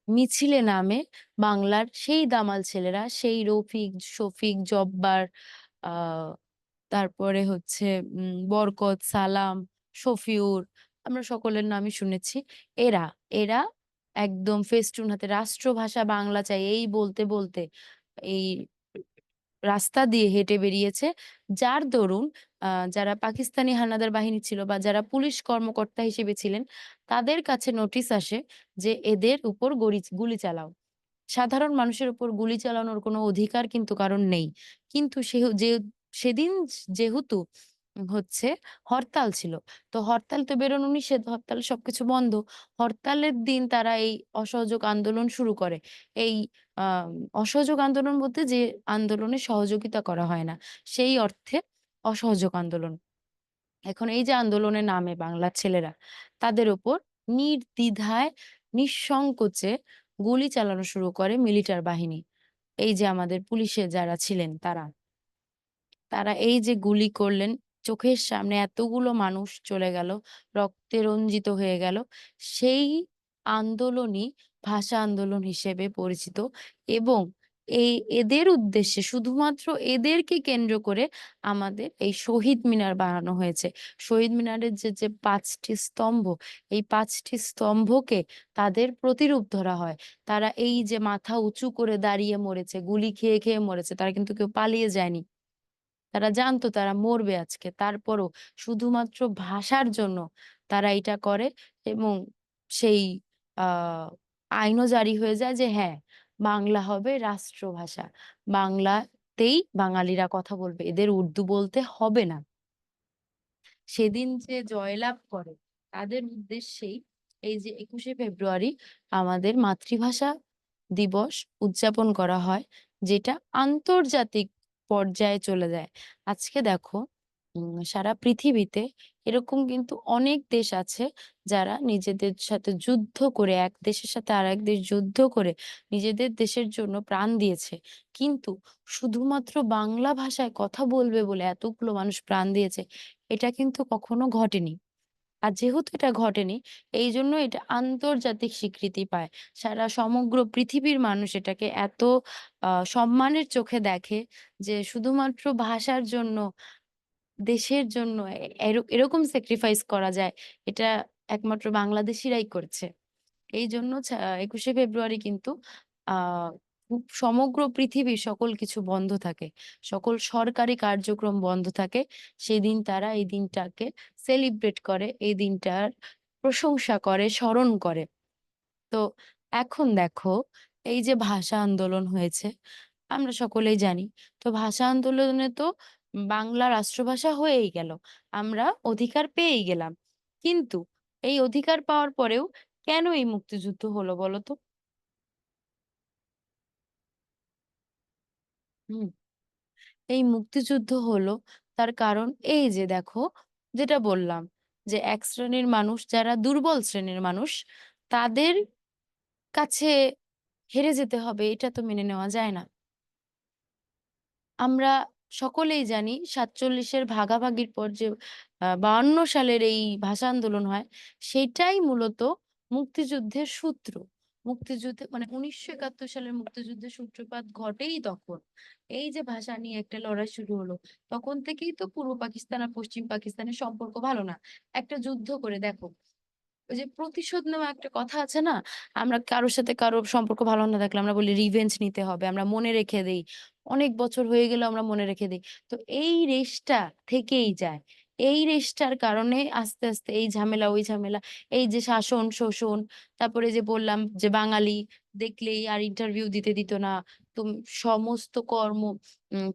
মিছিলে নামে বাংলার সেই দামাল ছেলেরা, সেই রফিক, শফিক, জব্বার, আ তারপরে হচ্ছে বরকত, সালাম, শফিউর, আমরা সকলের নামই শুনেছি। এরা, এরা একদম ফেস্টুন হাতে রাষ্ট্রভাষা বাংলা চাই এই বলতে এই রাস্তা দিয়ে হেঁটে বেরিয়েছে। যার দরুন যারা পাকিস্তানি হানাদার বাহিনী ছিল বা যারা পুলিশ কর্মকর্তা হিসেবে ছিলেন, তাদের কাছে নোটিশ আসে যে এদের উপর গুলি চালাও। সাধারণ মানুষের উপর গুলি চালানোর কোনো অধিকার কিন্তু কারোর নেই। কিন্তু সেদিন যেহেতু হচ্ছে হরতাল ছিল। তো হরতাল তো বেরোনো নিষেধ, হরতালে সবকিছু বন্ধ। হরতালের দিন তারা এই অসহযোগ আন্দোলন শুরু করে। এই আ অসহযোগ আন্দোলন বলতে যে আন্দোলনে সহযোগিতা করা হয় না, সেই অর্থে অসহযোগ আন্দোলন। এখন এই যে আন্দোলনে নামে বাংলার ছেলেরা, তাদের উপর নির্দ্বিধায়, নিঃসংকোচে গুলি চালানো শুরু করে মিলিটার বাহিনী। এই যে আমাদের পুলিশে যারা ছিলেন তারা। তারা এই যে গুলি করলেন, চোখের সামনে এতগুলো মানুষ চলে গেল, রক্তে রঞ্জিত হয়ে গেল। সেই আন্দোলনই ভাষা আন্দোলন হিসেবে পরিচিত এবং এই এদের উদ্দেশ্যে শুধুমাত্র এদেরকে কেন্দ্র করে আমাদের এই শহীদ মিনার বানানো হয়েছে। শহীদ মিনারের যে ৫ টি স্তম্ভ, এই ৫ টি স্তম্ভকে তাদের প্রতিরূপ ধরা হয়। তারা এই যে মাথা উঁচু করে দাঁড়িয়ে মরেছে, গুলি খেয়ে, খেয়ে মরেছে। তারা কিন্তু কেউ পালিয়ে যায়নি। তারা জানতো তারা মরবে আজকে। তারপরও শুধুমাত্র ভাষার জন্য তারা এইটা করে এবং সেই আ আইনও জারি হয়ে যায় যে হ্যাঁ, বাংলা হবে রাষ্ট্রভাষা। বাংলাতেই বাঙালিরা কথা বলবে। এদের উর্দু বলতে হবে না। সেদিন যে জয়লাভ করে তাদের উদ্দেশ্যেই এই যে ২১শে ফেব্রুয়ারি আমাদের মাতৃভাষা দিবস উদযাপন করা হয়, যেটা আন্তর্জাতিক পর্যায়ে চলে যায়। আজকে দেখো সারা পৃথিবীতে এরকম কিন্তু অনেক দেশ আছে যারা নিজেদের সাথে যুদ্ধ করে এক দেশের সাথে আরেক দেশ যুদ্ধ করে নিজেদের দেশের জন্য প্রাণ দিয়েছে। কিন্তু শুধুমাত্র বাংলা ভাষায় কথা বলবে বলে এতগুলো মানুষ প্রাণ দিয়েছে এটা কিন্তু কখনো ঘটেনি। আর যেহেতু এটা ঘটেনি, এইজন্য এটা আন্তর্জাতিক স্বীকৃতি পায়। সারা সমগ্র পৃথিবীর মানুষ এটাকে এত সম্মানের চোখে দেখে যে শুধুমাত্র ভাষার জন্য, দেশের জন্য এরকম স্যাক্রিফাইস করা যায়, এটা একমাত্র বাংলাদেশীরাই করছে। এইজন্য ২১শে ফেব্রুয়ারি কিন্তু আ সমগ্র পৃথিবীর সকল কিছু বন্ধ থাকে। সকল সরকারি কার্যক্রম বন্ধ থাকে। সেদিন তারা এই দিনটাকে সেলিব্রেট করে, এই দিনটার প্রশংসা করে, স্মরণ করে। তো এখন দেখো এই যে ভাষা আন্দোলন হয়েছে, আমরা সকলেই জানি। তো ভাষা আন্দোলনে তো বাংলা রাষ্ট্রভাষা হয়েই গেল। আমরা অধিকার পেয়েই গেলাম। কিন্তু এই অধিকার পাওয়ার পরেও কেন এই মুক্তিযুদ্ধ হলো বলো তো? হুম, এই মুক্তিযুদ্ধ হলো তার কারণ এই যে দেখো যেটা বললাম যে এক শ্রেণীর মানুষ যারা দুর্বল শ্রেণীর মানুষ তাদের কাছে হেরে যেতে হবে এটা তো মেনে নেওয়া যায় না। আমরা সকলেই জানি ৪৭ এর ভাগাভাগির পর যে ৫২ সালের এই ভাষা আন্দোলন হয়, সেটাই মূলত মুক্তিযুদ্ধের সূত্র। মুক্তিযুদ্ধে মানে ১৯৭১ সালের মুক্তিযুদ্ধের সূত্রপাত ঘটেই তখন। এই যে ভাষা নিয়ে একটা লড়াই শুরু হলো, তখন থেকেই তো পূর্ব পাকিস্তান আর পশ্চিম পাকিস্তানের সম্পর্ক ভালো না। একটা যুদ্ধ করে দেখো ওই যে প্রতিশোধ নেওয়া একটা কথা আছে না? আমরা কারো সাথে কারো সম্পর্ক ভালো না থাকলে আমরা বলি রিভেঞ্জ নিতে হবে। আমরা মনে রেখে দেই। অনেক বছর হয়ে গেলেও আমরা মনে রেখে দেই। তো এই রেশটা থেকেই যায়। এই রেশটার কারণে আস্তে, আস্তে এই ঝামেলা, ওই ঝামেলা, এই যে শাসন, শোষণ, তারপরে যে বললাম যে বাঙালি দেখলেই আর ইন্টারভিউ দিতে দিত না। তুম সমস্ত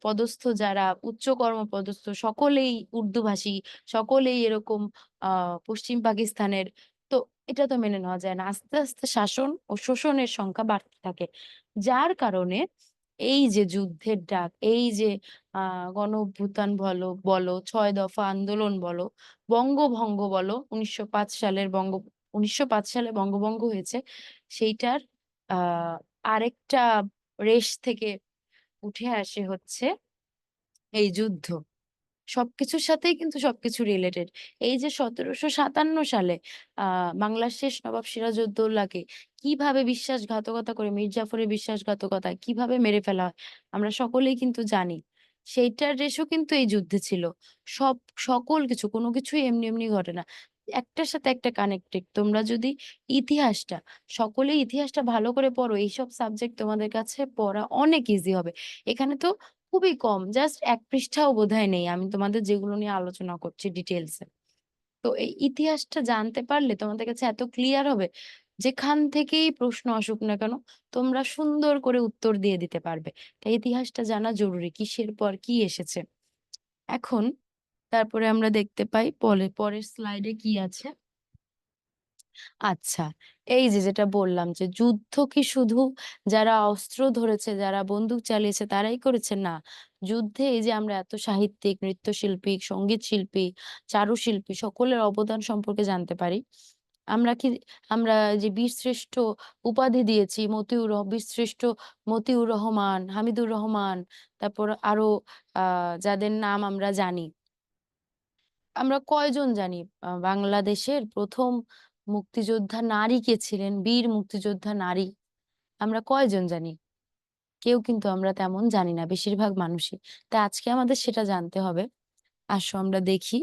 পদস্থ যারা উচ্চ কর্মপদস্থ সকলেই উর্দুভাষী, সকলেই এরকম আ পশ্চিম পাকিস্তানের। তো এটা তো মেনে নেওয়া যায় না। আস্তে, আস্তে শাসন ও শোষণের সংখ্যা বাড়তে থাকে। যার কারণে এই যে যুদ্ধের ডাক, এই যে আ গণঅভ্যুত্থান বলো, ৬ দফা আন্দোলন বলো, বঙ্গভঙ্গ বলো, ১৯০৫ সালে বঙ্গভঙ্গ হয়েছে। সেইটার আ আরেকটা রেশ থেকে উঠে আসে হচ্ছে এই যুদ্ধ। সবকিছুর সাথেই কিন্তু সবকিছু রিলেটেড। এই যে ১৭৫৭ সালে আ বাংলার শেষ নবাব সিরাজউদ্দৌলাকে কিভাবে বিশ্বাসঘাতকতা করে মীর জাফরের বিশ্বাসঘাতকতায় কিভাবে মেরে ফেলা হয়, আমরা সকলেই কিন্তু জানি। সেইটার রেশও কিন্তু এই যুদ্ধে ছিল। সব সকল কিছু কোনো কিছুই এমনি, এমনি ঘটে না। একটার সাথে একটা কানেক্টেড। তোমরা যদি ইতিহাসটা সকলেই ইতিহাসটা ভালো করে পড়ো, এইসব সাবজেক্ট তোমাদের কাছে পড়া অনেক ইজি হবে। এখানে তো খুবই কম। জাস্ট ১ পৃষ্ঠাও বোধহয় নেই। আমি তোমাদের যেগুলো নিয়ে আলোচনা করছি ডিটেইলস এ। তো এই ইতিহাসটা জানতে পারলে তোমাদের কাছে এত ক্লিয়ার হবে, যেখান থেকেই প্রশ্ন আসুক না কেন, তোমরা সুন্দর করে উত্তর দিয়ে দিতে পারবে। তাই ইতিহাসটা জানা জরুরি। কিসের পর কি এসেছে। এখন তারপরে আমরা দেখতে পাই পরের স্লাইডে কি আছে? আচ্ছা, এই যে যেটা বললাম যে যুদ্ধ কি শুধু যারা অস্ত্র ধরেছে, যারা বন্দুক চালিয়েছে তারাই করেছে? না। যুদ্ধে এই যে আমরা এত সাহিত্যিক, নৃত্যশিল্পী, সঙ্গীতশিল্পী, চারুশিল্পী সকলের অবদান সম্পর্কে জানতে পারি। আমরা কি আমরা যে বীরশ্রেষ্ঠ উপাধি দিয়েছি বীরশ্রেষ্ঠ মতিউর রহমান, হামিদুর রহমান, তারপর আরো আ যাদের নাম আমরা জানি। আমরা কয়জন জানি বাংলাদেশের ১ম মুক্তিযোদ্ধা নারী কে ছিলেন? বীর মুক্তিযোদ্ধা নারী আমরা কয়জন জানি? কেউ কিন্তু আমরা তেমন জানি না, বেশিরভাগ মানুষই। তাই আজকে আমাদের সেটা জানতে হবে। আসো আমরা দেখি,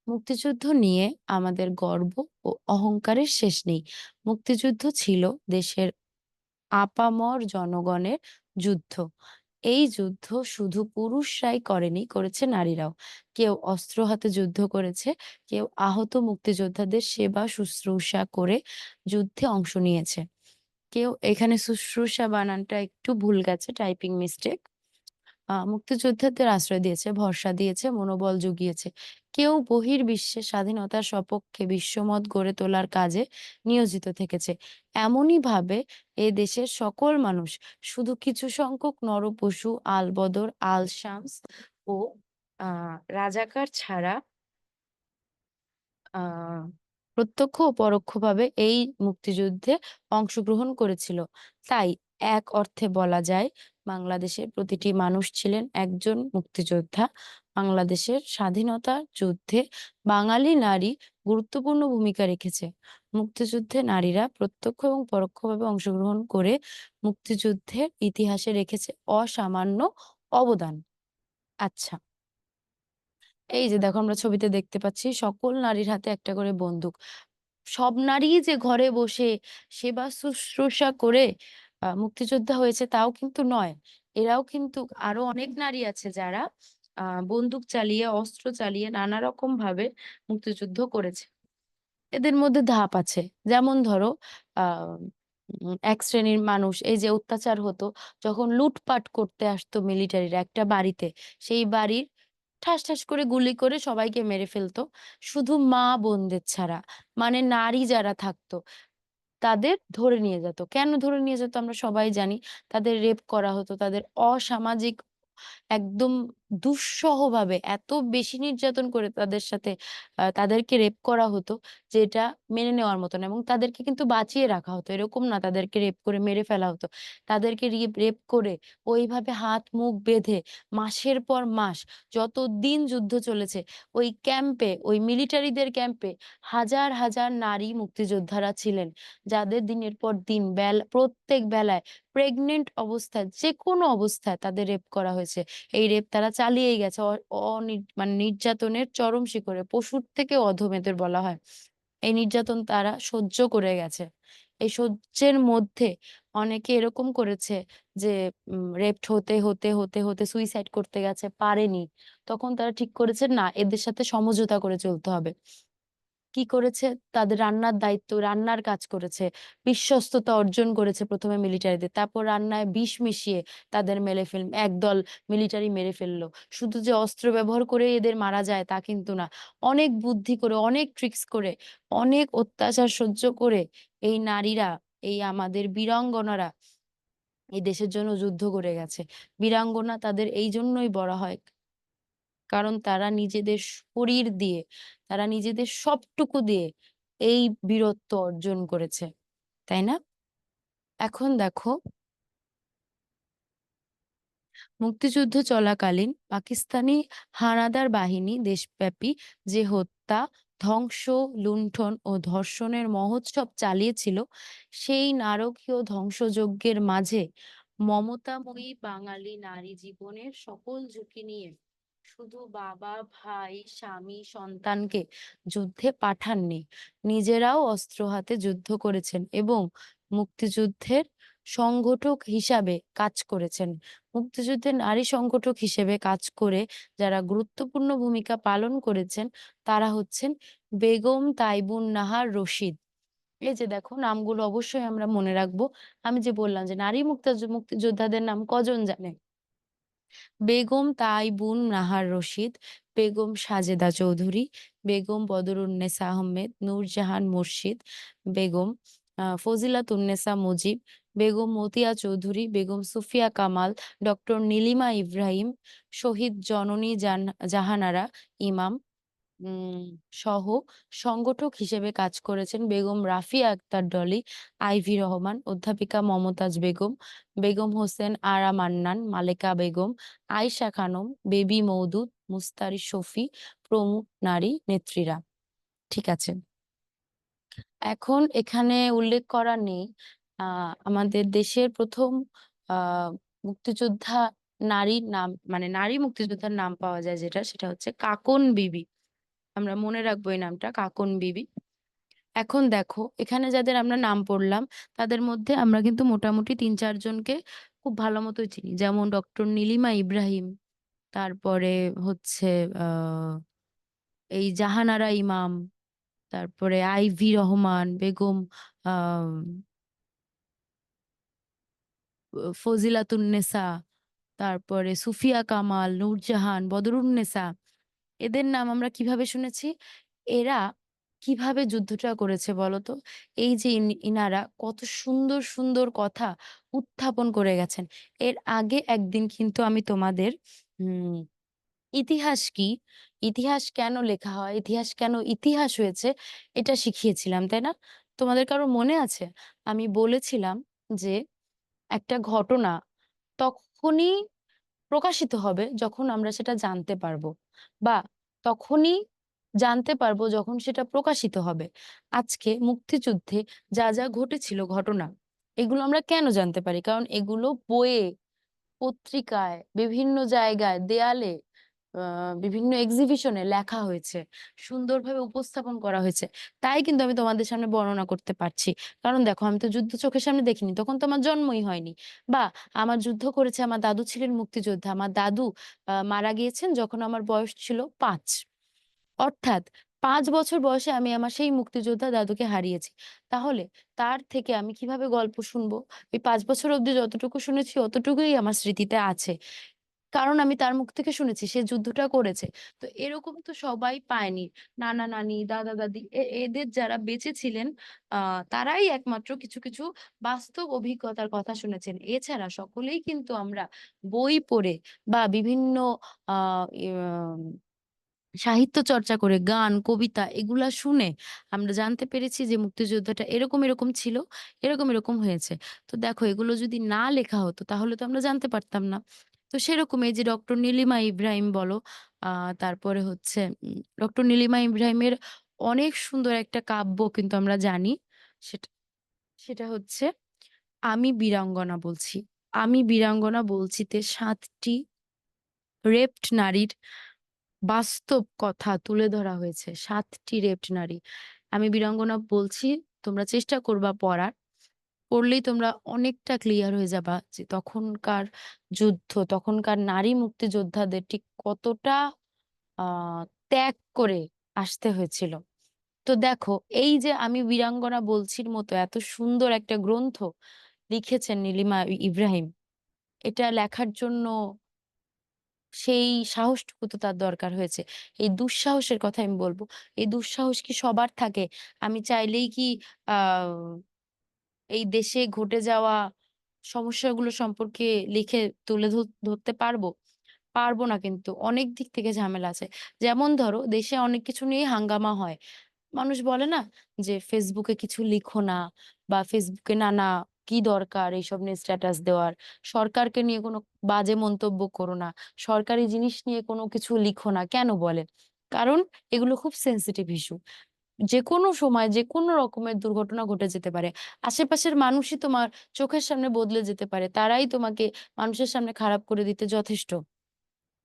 মুক্তিযুদ্ধ নিয়ে আমাদের গর্ব ও অহংকারের শেষ নেই। মুক্তিযুদ্ধ ছিল দেশের আপামর জনগণের যুদ্ধ। এই যুদ্ধ শুধু পুরুষরাই করেনি, করেছে নারীরাও। কেউ অস্ত্র হাতে যুদ্ধ করেছে, কেউ আহত মুক্তিযোদ্ধাদের সেবা শুশ্রূষা করে যুদ্ধে অংশ নিয়েছে। কেউ এখানে শুশ্রূষা বানানটা একটু ভুল গেছে, টাইপিং মিস্টেক। মুক্তিযোদ্ধাদের আশ্রয় দিয়েছে, ভরসা দিয়েছে, মনোবল জুগিয়েছে। কেউ বহির্বিশ্বে স্বাধীনতার সপক্ষে বিশ্বমত গড়ে তোলার কাজে নিয়োজিত থেকেছে। এমনইভাবে এ দেশের সকল মানুষ, শুধু কিছু সংখ্যক নরপশু, আলবদর, আল-শামস ও আ রাজাকার ছাড়া আ প্রত্যক্ষ ও পরোক্ষভাবে এই মুক্তিযুদ্ধে অংশগ্রহণ করেছিল। তাই এক অর্থে বলা যায় বাংলাদেশের প্রতিটি মানুষ ছিলেন একজন মুক্তিযোদ্ধা। বাংলাদেশের স্বাধীনতা যুদ্ধে বাঙালি নারী গুরুত্বপূর্ণ ভূমিকা রেখেছে। মুক্তিযুদ্ধে নারীরা প্রত্যক্ষ এবং পরোক্ষভাবে অংশগ্রহণ করে মুক্তিযুদ্ধের ইতিহাসে রেখেছে অসামান্য অবদান। আচ্ছা। এই যে দেখো আমরা ছবিতে দেখতে পাচ্ছি সকল নারীর হাতে একটা করে বন্দুক। সব নারীই যে ঘরে বসে সেবা শুশ্রূষা করে মুক্তিযোদ্ধা হয়েছে তাও কিন্তু নয়। এরাও কিন্তু আরো অনেক নারী আছে যারা আ বন্দুক চালিয়ে, অস্ত্র চালিয়ে নানা রকম ভাবে মুক্তিযুদ্ধ করেছে। এদের মধ্যে ধাপ আছে। যেমন ধরো আ এক শ্রেণীর মানুষ এই যে অত্যাচার হতো, যখন লুটপাট করতে আসতো মিলিটারিরা একটা বাড়িতে, সেই বাড়ির ঠাস, ঠাস করে গুলি করে সবাইকে মেরে ফেলত। শুধু মা-বোনদের ছাড়া। মানে নারী যারা থাকতো তাদের ধরে নিয়ে যেত। কেন ধরে নিয়ে যেত আমরা সবাই জানি। তাদের রেপ করা হতো। তাদের অসামাজিক একদম দুঃসহভাবে এত বেশি নির্যাতন করে তাদের সাথে তাদেরকে রেপ করা হতো যেটা মেনে নেওয়ার মতো না এবং তাদেরকে কিন্তু বাঁচিয়ে রাখা হতো। এরকম না তাদেরকে রেপ করে মেরে ফেলা হতো। তাদেরকে রেপ করে ওইভাবে হাত মুখ বেঁধে মাসের পর মাস যতদিন যুদ্ধ চলেছে ওই ক্যাম্পে, ওই মিলিটারিদের ক্যাম্পে হাজার, হাজার নারী মুক্তিযোদ্ধারা ছিলেন। যাদের দিনের পর দিন প্রত্যেক বেলায় প্রেগনেন্ট অবস্থায় যেকোনো অবস্থায় তাদের রেপ করা হয়েছে। এই রেপ তারা চালিয়েই গেছে। অ অনি মানে নির্যাতনের চরম শিখরে। পশুর থেকেও অধম এদের বলা হয়। এই নির্যাতন তারা সহ্য করে গেছে। এই সহ্যের মধ্যে অনেকে এরকম করেছে যে রেপড হতে সুইসাইড করতে গেছে, পারেনি। তখন তারা ঠিক করেছে না এদের সাথে সমঝোতা করে চলতে হবে। কি করেছে? তাদের রান্নার দায়িত্ব, রান্নার কাজ করেছে। বিশ্বস্ততা অর্জন করেছে ১ম এ মিলিটারিদের। তারপর রান্নায় বিষ মিশিয়ে তাদের একদল মিলিটারি মেরে ফেলল। শুধু যে অস্ত্র ব্যবহার করেই এদের মারা যায় তা কিন্তু না। অনেক বুদ্ধি করে, অনেক ট্রিকস করে, অনেক অত্যাচার সহ্য করে এই নারীরা, এই আমাদের বীরাঙ্গনারা এই দেশের জন্য যুদ্ধ করে গেছে। বীরাঙ্গনা তাদের এইজন্যই বলা হয় কারণ তারা নিজেদের শরীর দিয়ে, তারা নিজেদের সবটুকু দিয়ে এই বীরত্ব অর্জন করেছে। তাই না? এখন দেখো মুক্তিযুদ্ধ চলাকালীন পাকিস্তানি হানাদার বাহিনী দেশব্যাপী যে হত্যা, ধ্বংস, লুণ্ঠন ও ধর্ষণের মহোৎসব চালিয়েছিল, সেই নারকীয় ধ্বংসযজ্ঞের মাঝে মমতাময়ী বাঙালি নারী জীবনের সকল ঝুঁকি নিয়ে শুধু বাবা, ভাই, স্বামী, সন্তানকে যুদ্ধে পাঠাননি। নিজেরাও অস্ত্র হাতে যুদ্ধ করেছেন এবং মুক্তিযুদ্ধের সংগঠক হিসাবে কাজ করেছেন। মুক্তিযুদ্ধে নারী সংগঠক হিসেবে কাজ করে যারা গুরুত্বপূর্ণ ভূমিকা পালন করেছেন তারা হচ্ছেন বেগম তাইবুন নাহার রশিদ। এই যে দেখো নামগুলো অবশ্যই আমরা মনে রাখবো। আমি যে বললাম যে নারী মুক্তিযোদ্ধাদের নাম কজন জানে? বেগম তাইবুন নাহার রশিদ, বেগম সাজেদা চৌধুরী, বেগম বদরুন্নেসা আহমেদ, নূরজাহান মুর্শিদ, বেগম ফজিলাতুন্নেসা মুজিব, বেগম মতিয়া চৌধুরী, বেগম সুফিয়া কামাল, ডক্টর নীলিমা ইব্রাহিম, শহীদ জননী জাহানারা ইমাম উম সহ সংগঠক হিসেবে কাজ করেছেন বেগম রাফিয়া আক্তার ডলি, আইভি রহমান, অধ্যাপিকা মমতাজ বেগম, বেগম হোসেন আরা মান্নান, মালেকা বেগম, আয়েশা খানম, বেবি মওদুদ, মুস্তারি শফী প্রমুখ নারী নেত্রীরা। ঠিক আছে। এখন এখানে উল্লেখ করা নেই। আ আমাদের দেশের ১ম আ মুক্তিযোদ্ধা নারীর নাম মানে নারী মুক্তিযোদ্ধার নাম পাওয়া যায় যেটা, সেটা হচ্ছে কাকন বিবি। আমরা মনে রাখবো এই নামটা কাকন বিবি। এখন দেখো এখানে যাদের আমরা নাম পড়লাম, তাদের মধ্যে আমরা কিন্তু মোটামুটি ৩-৪ জনকে খুব ভালো মতোই চিনি। যেমন ডক্টর নীলিমা ইব্রাহিম, তারপরে হচ্ছে আ এই জাহানারা ইমাম, তারপরে আইভি রহমান, বেগম আম ফজিলাতুন্নেসা, তারপরে সুফিয়া কামাল, নূরজাহান, বদরুন্নেসা, এদের নাম আমরা কিভাবে শুনেছি? এরা কিভাবে যুদ্ধটা করেছে বলতো? এই যে ইনারা কত সুন্দর, সুন্দর কথা উত্থাপন করে গেছেন। এর আগে একদিন কিন্তু আমি তোমাদের উম ইতিহাস কি? ইতিহাস কেন লেখা হয়? ইতিহাস কেন ইতিহাস হয়েছে? এটা শিখিয়েছিলাম, তাই না? তোমাদের কারো মনে আছে? আমি বলেছিলাম যে একটা ঘটনা তখনই প্রকাশিত হবে যখন আমরা সেটা জানতে পারবো। বা তখনই জানতে পারবো যখন সেটা প্রকাশিত হবে। আজকে মুক্তিযুদ্ধে যা, যা ঘটেছিল ঘটনা, এগুলো আমরা কেন জানতে পারি? কারণ এগুলো বইয়ে, পত্রিকায়, বিভিন্ন জায়গায়, দেয়ালে, আ বিভিন্ন এক্সিবিশন এ লেখা হয়েছে। সুন্দরভাবে উপস্থাপন করা হয়েছে। তাই কিন্তু আমি তোমাদের সামনে বর্ণনা করতে পারছি। কারণ দেখো আমি তো যুদ্ধ চোখের সামনে দেখিনি। তখন তো আমার জন্মই হয়নি। বা আমার যুদ্ধ করেছে আমার দাদু ছিলেন মুক্তিযোদ্ধা। আমার দাদু মারা গিয়েছেন যখন আমার বয়স ছিল ৫। অর্থাৎ ৫ বছর বয়সে আমি আমার সেই মুক্তিযোদ্ধা দাদুকে হারিয়েছি। তাহলে তার থেকে আমি কিভাবে গল্প শুনবো? ওই ৫ বছর অব্দি যতটুকু শুনেছি অতটুকুই আমার স্মৃতিতে আছে। কারণ আমি তার মুখ থেকে শুনেছি সে যুদ্ধটা করেছে। তো এরকম তো সবাই পায়নি। নানা-নানি, দাদা-দাদি এদের যারা বেঁচে ছিলেন আ তারাই একমাত্র কিছু, কিছু বাস্তব অভিজ্ঞতার কথা শুনেছেন। এছাড়া সকলেই কিন্তু আমরা বই পড়ে বা বিভিন্ন আ ইয়ম সাহিত্য চর্চা করে গান, কবিতা এগুলা শুনে আমরা জানতে পেরেছি যে মুক্তিযোদ্ধাটা এরকম, এরকম ছিল, এরকম, এরকম হয়েছে। তো দেখো এগুলো যদি না লেখা হতো তাহলে তো আমরা জানতে পারতাম না। তো সেরকম এই যে ডক্টর নীলিমা ইব্রাহিম বলো, আ তারপরে হচ্ছে ডক্টর নীলিমা ইব্রাহিমের অনেক সুন্দর একটা কাব্য কিন্তু আমরা জানি। সেটা সেটা হচ্ছে 'আমি বীরাঙ্গনা বলছি।' 'আমি বীরাঙ্গনা বলছিতে' ৭ টি রেপড নারীর বাস্তব কথা তুলে ধরা হয়েছে। ৭ টি রেপড নারী। আমি বীরাঙ্গনা বলছি, তোমরা চেষ্টা করবা পড়ার। পড়লেই তোমরা অনেকটা ক্লিয়ার হয়ে যাবা যে তখনকার যুদ্ধ, তখনকার নারী মুক্তিযোদ্ধাদের ঠিক কতটা আ ত্যাগ করে আসতে হয়েছিল। তো দেখো এই যে আমি বীরাঙ্গনা বলছির মতো এত সুন্দর একটা গ্রন্থ লিখেছেন নীলিমা ইব্রাহিম। এটা লেখার জন্য সেই সাহসটুকু তো তার দরকার হয়েছে। এই দুঃসাহসের কথা আমি বলব। এই দুঃসাহস কি সবার থাকে? আমি চাইলেই কি আ এই দেশে ঘটে যাওয়া সমস্যাগুলো সম্পর্কে লিখে তুলে ধরতে পারবো? পারব না কিন্তু। অনেক দিক থেকে ঝামেলা আছে। যেমন ধরো দেশে অনেক কিছু নিয়েই হাঙ্গামা হয়। মানুষ বলে না যে, "ফেসবুকে কিছু লিখো না" বা "ফেসবুকে নানা কি দরকার এইসব নিয়ে স্ট্যাটাস দেওয়ার? সরকারকে নিয়ে কোনো বাজে মন্তব্য করো না। সরকারি জিনিস নিয়ে কোনো কিছু লিখো না।" কেন বলে? কারণ এগুলো খুব সেনসিটিভ ইস্যু। যেকোনো সময় যেকোনো রকমের দুর্ঘটনা ঘটে যেতে পারে। আশেপাশের মানুষই তোমার চোখের সামনে বদলে যেতে পারে। তারাই তোমাকে মানুষের সামনে খারাপ করে দিতে যথেষ্ট।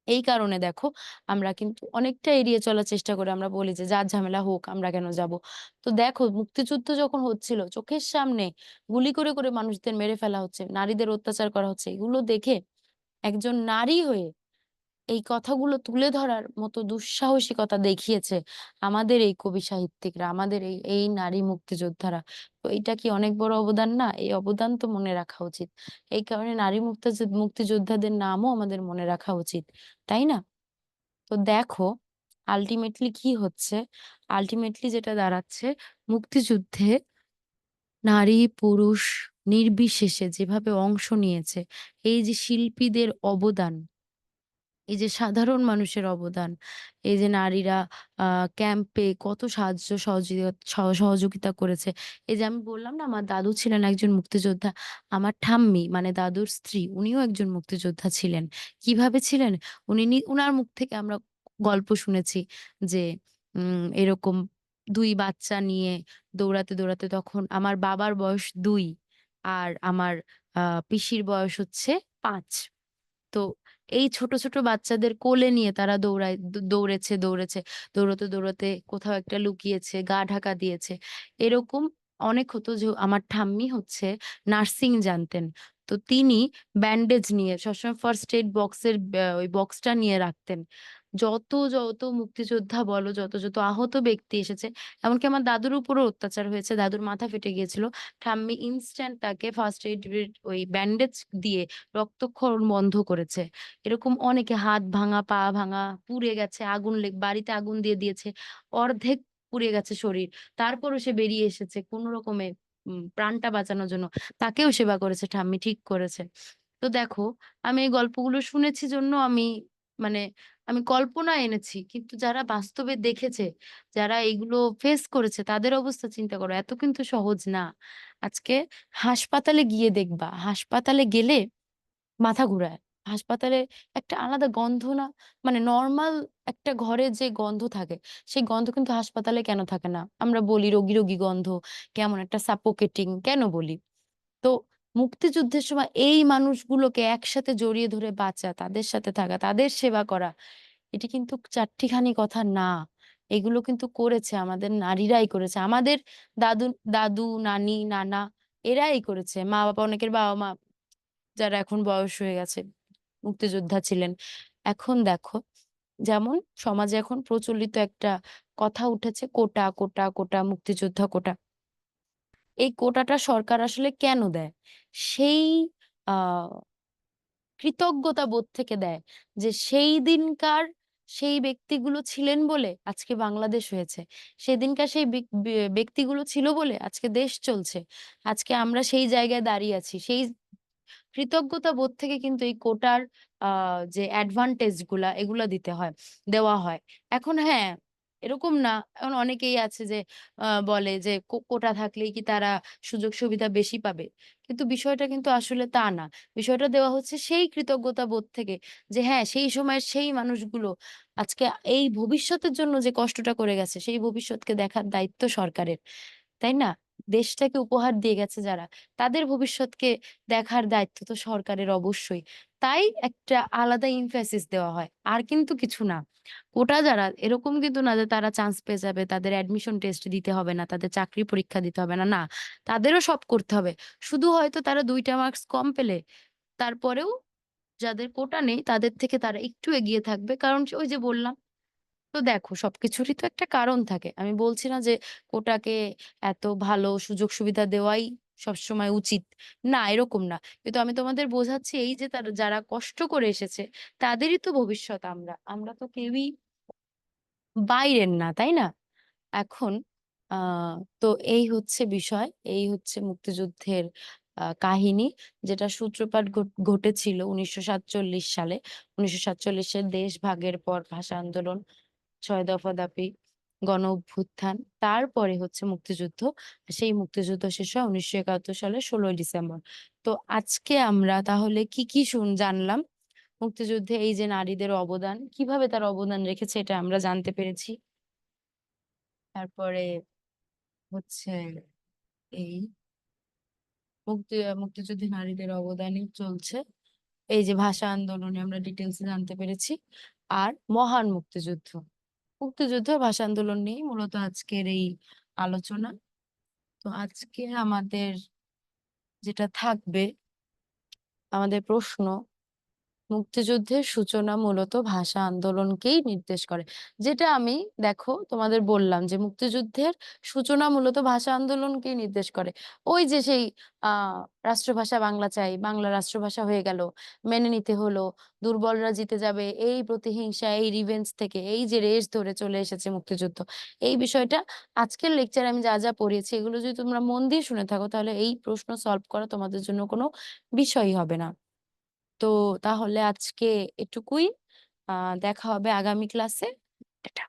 এই কারণে দেখো আমরা কিন্তু অনেকটা এড়িয়ে চলার চেষ্টা করি। আমরা বলি যে, "যার ঝামেলা হোক, আমরা কেন যাবো?" তো দেখো মুক্তিযুদ্ধ যখন হচ্ছিল, চোখের সামনে গুলি করে, করে মানুষদের মেরে ফেলা হচ্ছে, নারীদের অত্যাচার করা হচ্ছে। এগুলো দেখে একজন নারী হয়ে এই কথাগুলো তুলে ধরার মতো দুঃসাহসিকতা দেখিয়েছে আমাদের এই কবি সাহিত্যিকরা, আমাদের এই নারী মুক্তিযোদ্ধারা। তো এইটা কি অনেক বড় অবদান না? এই অবদান তো মনে রাখা উচিত। এই কারণে নারী মুক্তিযোদ্ধাদের নামও আমাদের মনে রাখা উচিত। তাই না? তো দেখো আল্টিমেটলি কি হচ্ছে? আল্টিমেটলি যেটা দাঁড়াচ্ছে মুক্তিযুদ্ধে নারী, পুরুষ নির্বিশেষে যেভাবে অংশ নিয়েছে, এই যে শিল্পীদের অবদান, এই যে সাধারণ মানুষের অবদান, এই যে নারীরা আ ক্যাম্পে কত সাহায্য সহযোগিতা করেছে। এই যে আমি বললাম না আমার দাদু ছিলেন একজন মুক্তিযোদ্ধা। আমার ঠাম্মি মানে দাদুর স্ত্রী উনিও একজন মুক্তিযোদ্ধা ছিলেন। কিভাবে ছিলেন? উনি উনার মুখ থেকে আমরা গল্প শুনেছি যে এরকম ২ বাচ্চা নিয়ে দৌড়াতে, দৌড়াতে তখন আমার বাবার বয়স ২ আর আমার আ পিসির বয়স হচ্ছে ৫। তো এই ছোট, ছোট বাচ্চাদের কোলে নিয়ে তারা দৌড়েছে, দৌড়েছে। দৌড়াতে, দৌড়াতে কোথাও একটা লুকিয়েছে, গা ঢাকা দিয়েছে। এরকম অনেক হতো যে আমার ঠাম্মি হচ্ছে নার্সিং জানতেন। তো তিনি ব্যান্ডেজ নিয়ে সবসময় ফার্স্ট এইড বক্সের ওই বক্সটা নিয়ে রাখতেন। যত মুক্তিযোদ্ধা বলো, যত আহত ব্যক্তি এসেছে, এমনকি আমার দাদুর উপরেও অত্যাচার হয়েছে। দাদুর মাথা ফেটে গিয়েছিল। ঠাম্মি ইনস্ট্যান্ট তাকে ফার্স্ট এইড এর ওই ব্যান্ডেজ দিয়ে রক্তক্ষরণ বন্ধ করেছে। এরকম অনেকে হাত ভাঙা, পা ভাঙা, পুড়ে গেছে, আগুন বাড়িতে আগুন দিয়ে দিয়েছে। অর্ধেক পুড়ে গেছে শরীর। তারপরও সে বেরিয়ে এসেছে কোন রকমে প্রাণটা বাঁচানোর জন্য। তাকেও সেবা করেছে ঠাম্মি, ঠিক করেছে। তো দেখো, আমি এই গল্পগুলো শুনেছি জন্য মানে আমি কল্পনায় এনেছি। কিন্তু যারা বাস্তবে দেখেছে, যারা এগুলো ফেস করেছে তাদের অবস্থা চিন্তা করো। এত কিন্তু সহজ না। আজকে হাসপাতালে গিয়ে দেখবা, হাসপাতালে গেলে মাথা ঘুরায়। হাসপাতালে একটা আলাদা গন্ধ না? মানে নরমাল একটা ঘরে যে গন্ধ থাকে, সেই গন্ধ কিন্তু হাসপাতালে কেন থাকে না? আমরা বলি রোগী গন্ধ, কেমন একটা সাফোকেটিং কেন বলি? তো মুক্তিযুদ্ধের সময় এই মানুষগুলোকে একসাথে জড়িয়ে ধরে বাঁচা, তাদের সাথে থাকা, তাদের সেবা করা, এটি কিন্তু চাট্টিখানি কথা না। এগুলো কিন্তু করেছে আমাদের নারীরাই করেছে। আমাদের দাদু দাদু, নানি, নানা এরাই করেছে। মা-বাবা অনেকের বাবা-মা যারা এখন বয়স হয়ে গেছে, মুক্তিযোদ্ধা ছিলেন। এখন দেখো, যেমন সমাজে এখন প্রচলিত একটা কথা উঠেছে কোটা, মুক্তিযোদ্ধা কোটা। এই কোটাটা সরকার আসলে কেন দেয়? সেই আ কৃতজ্ঞতাবোধ থেকে দেয় যে সেই দিনকার সেই ব্যক্তিগুলো ছিলেন বলে আজকে বাংলাদেশ হয়েছে। সেদিনকার সেই ব্যক্তিগুলো ছিল বলে আজকে দেশ চলছে। আজকে আমরা সেই জায়গায় দাঁড়িয়ে আছি। সেই কৃতজ্ঞতা বোধ থেকে কিন্তু এই কোটার আ যে অ্যাডভান্টেজ গুলা এগুলা দেওয়া হয়। এখন হ্যাঁ, এরকম না। এখন অনেকেই আছে যে বলে যে কোটা থাকলেই কি তারা সুযোগ সুবিধা বেশি পাবে? কিন্তু বিষয়টা কিন্তু আসলে তা না। বিষয়টা দেওয়া হচ্ছে সেই কৃতজ্ঞতা বোধ থেকে যে হ্যাঁ, সেই সময়ের সেই মানুষগুলো আজকে এই ভবিষ্যতের জন্য যে কষ্টটা করে গেছে, সেই ভবিষ্যৎকে দেখার দায়িত্ব সরকারের। তাই না? দেশটাকে উপহার দিয়ে গেছে যারা, তাদের ভবিষ্যৎকে দেখার দায়িত্ব তো সরকারের অবশ্যই। তাই একটা আলাদা emphasis দেওয়া হয়। আর কিন্তু কিছু না। কোটা যারা এরকম কিন্তু না যে তারা চান্স পেয়ে যাবে, তাদের অ্যাডমিশন টেস্ট দিতে হবে না, তাদের চাকরির পরীক্ষা দিতে হবে না। না, তাদেরও সব করতে হবে। শুধু হয়তো তারা ২ টা মার্কস কম পেলে তারপরেও যাদের কোটা নেই তাদের থেকে তারা একটু এগিয়ে থাকবে। কারণ ওই যে বললাম, তো দেখো সবকিছুরই তো একটা কারণ থাকে। আমি বলছি না যে কোটাকে এত ভালো সুযোগ সুবিধা দেওয়াই সবসময় উচিত। না, এরকম না। কিন্তু আমি তোমাদের বোঝাচ্ছি এই যে যারা কষ্ট করে এসেছে তাদেরই তো ভবিষ্যৎ আমরা। আমরা তো কেউই বাইরের না, তাই না? এখন আ তো এই হচ্ছে বিষয়। এই হচ্ছে মুক্তিযুদ্ধের কাহিনী যেটা সূত্রপাত ঘটেছিল ১৯৪৭ সালে। ১৯৪৭ এর দেশ ভাগের পর ভাষা আন্দোলন, ৬ দফা দাবি, গণ-অভ্যুত্থান। তারপরে হচ্ছে মুক্তিযুদ্ধ। সেই মুক্তিযুদ্ধ শেষ হয় ১৯৭১ সালের ১৬ই ডিসেম্বর। তো আজকে আমরা তাহলে কি জানলাম? মুক্তিযুদ্ধে এই যে নারীদের অবদান, কিভাবে তারা অবদান রেখেছে এটা আমরা জানতে পেরেছি। তারপরে হচ্ছে এই মুক্তিযুদ্ধে নারীদের অবদানই চলছে। এই যে ভাষা আন্দোলনে আমরা ডিটেইলস এ জানতে পেরেছি। আর মহান মুক্তিযুদ্ধ। মুক্তিযুদ্ধ, ভাষা আন্দোলন নিয়েই মূলত আজকের এই আলোচনা। তো আজকে আমাদের যেটা থাকবে, আমাদের প্রশ্ন মুক্তিযুদ্ধের সূচনা মূলত ভাষা আন্দোলনকেই নির্দেশ করে। যেটা আমি দেখো তোমাদের বললাম যে মুক্তিযুদ্ধের সূচনা মূলত ভাষা আন্দোলনকেই নির্দেশ করে। ওই যে সেই আ রাষ্ট্রভাষা বাংলা চাই, বাংলা রাষ্ট্রভাষা হয়ে গেল। মেনে নিতে হলো। দুর্বলরা জিতে যাবে। এই প্রতিহিংসা, এই রিভেঞ্জ থেকে এই যে রেশ ধরে চলে এসেছে মুক্তিযুদ্ধ। এই বিষয়টা আজকের লেকচারে আমি যা পড়িয়েছি এগুলো যদি তোমরা মন দিয়ে শুনে থাকো তাহলে এই প্রশ্ন সলভ করা তোমাদের জন্য কোনো বিষয়ই হবে না। তো তাহলে আজকে এটুকুই। আ দেখা হবে আগামী ক্লাসে। টাটা।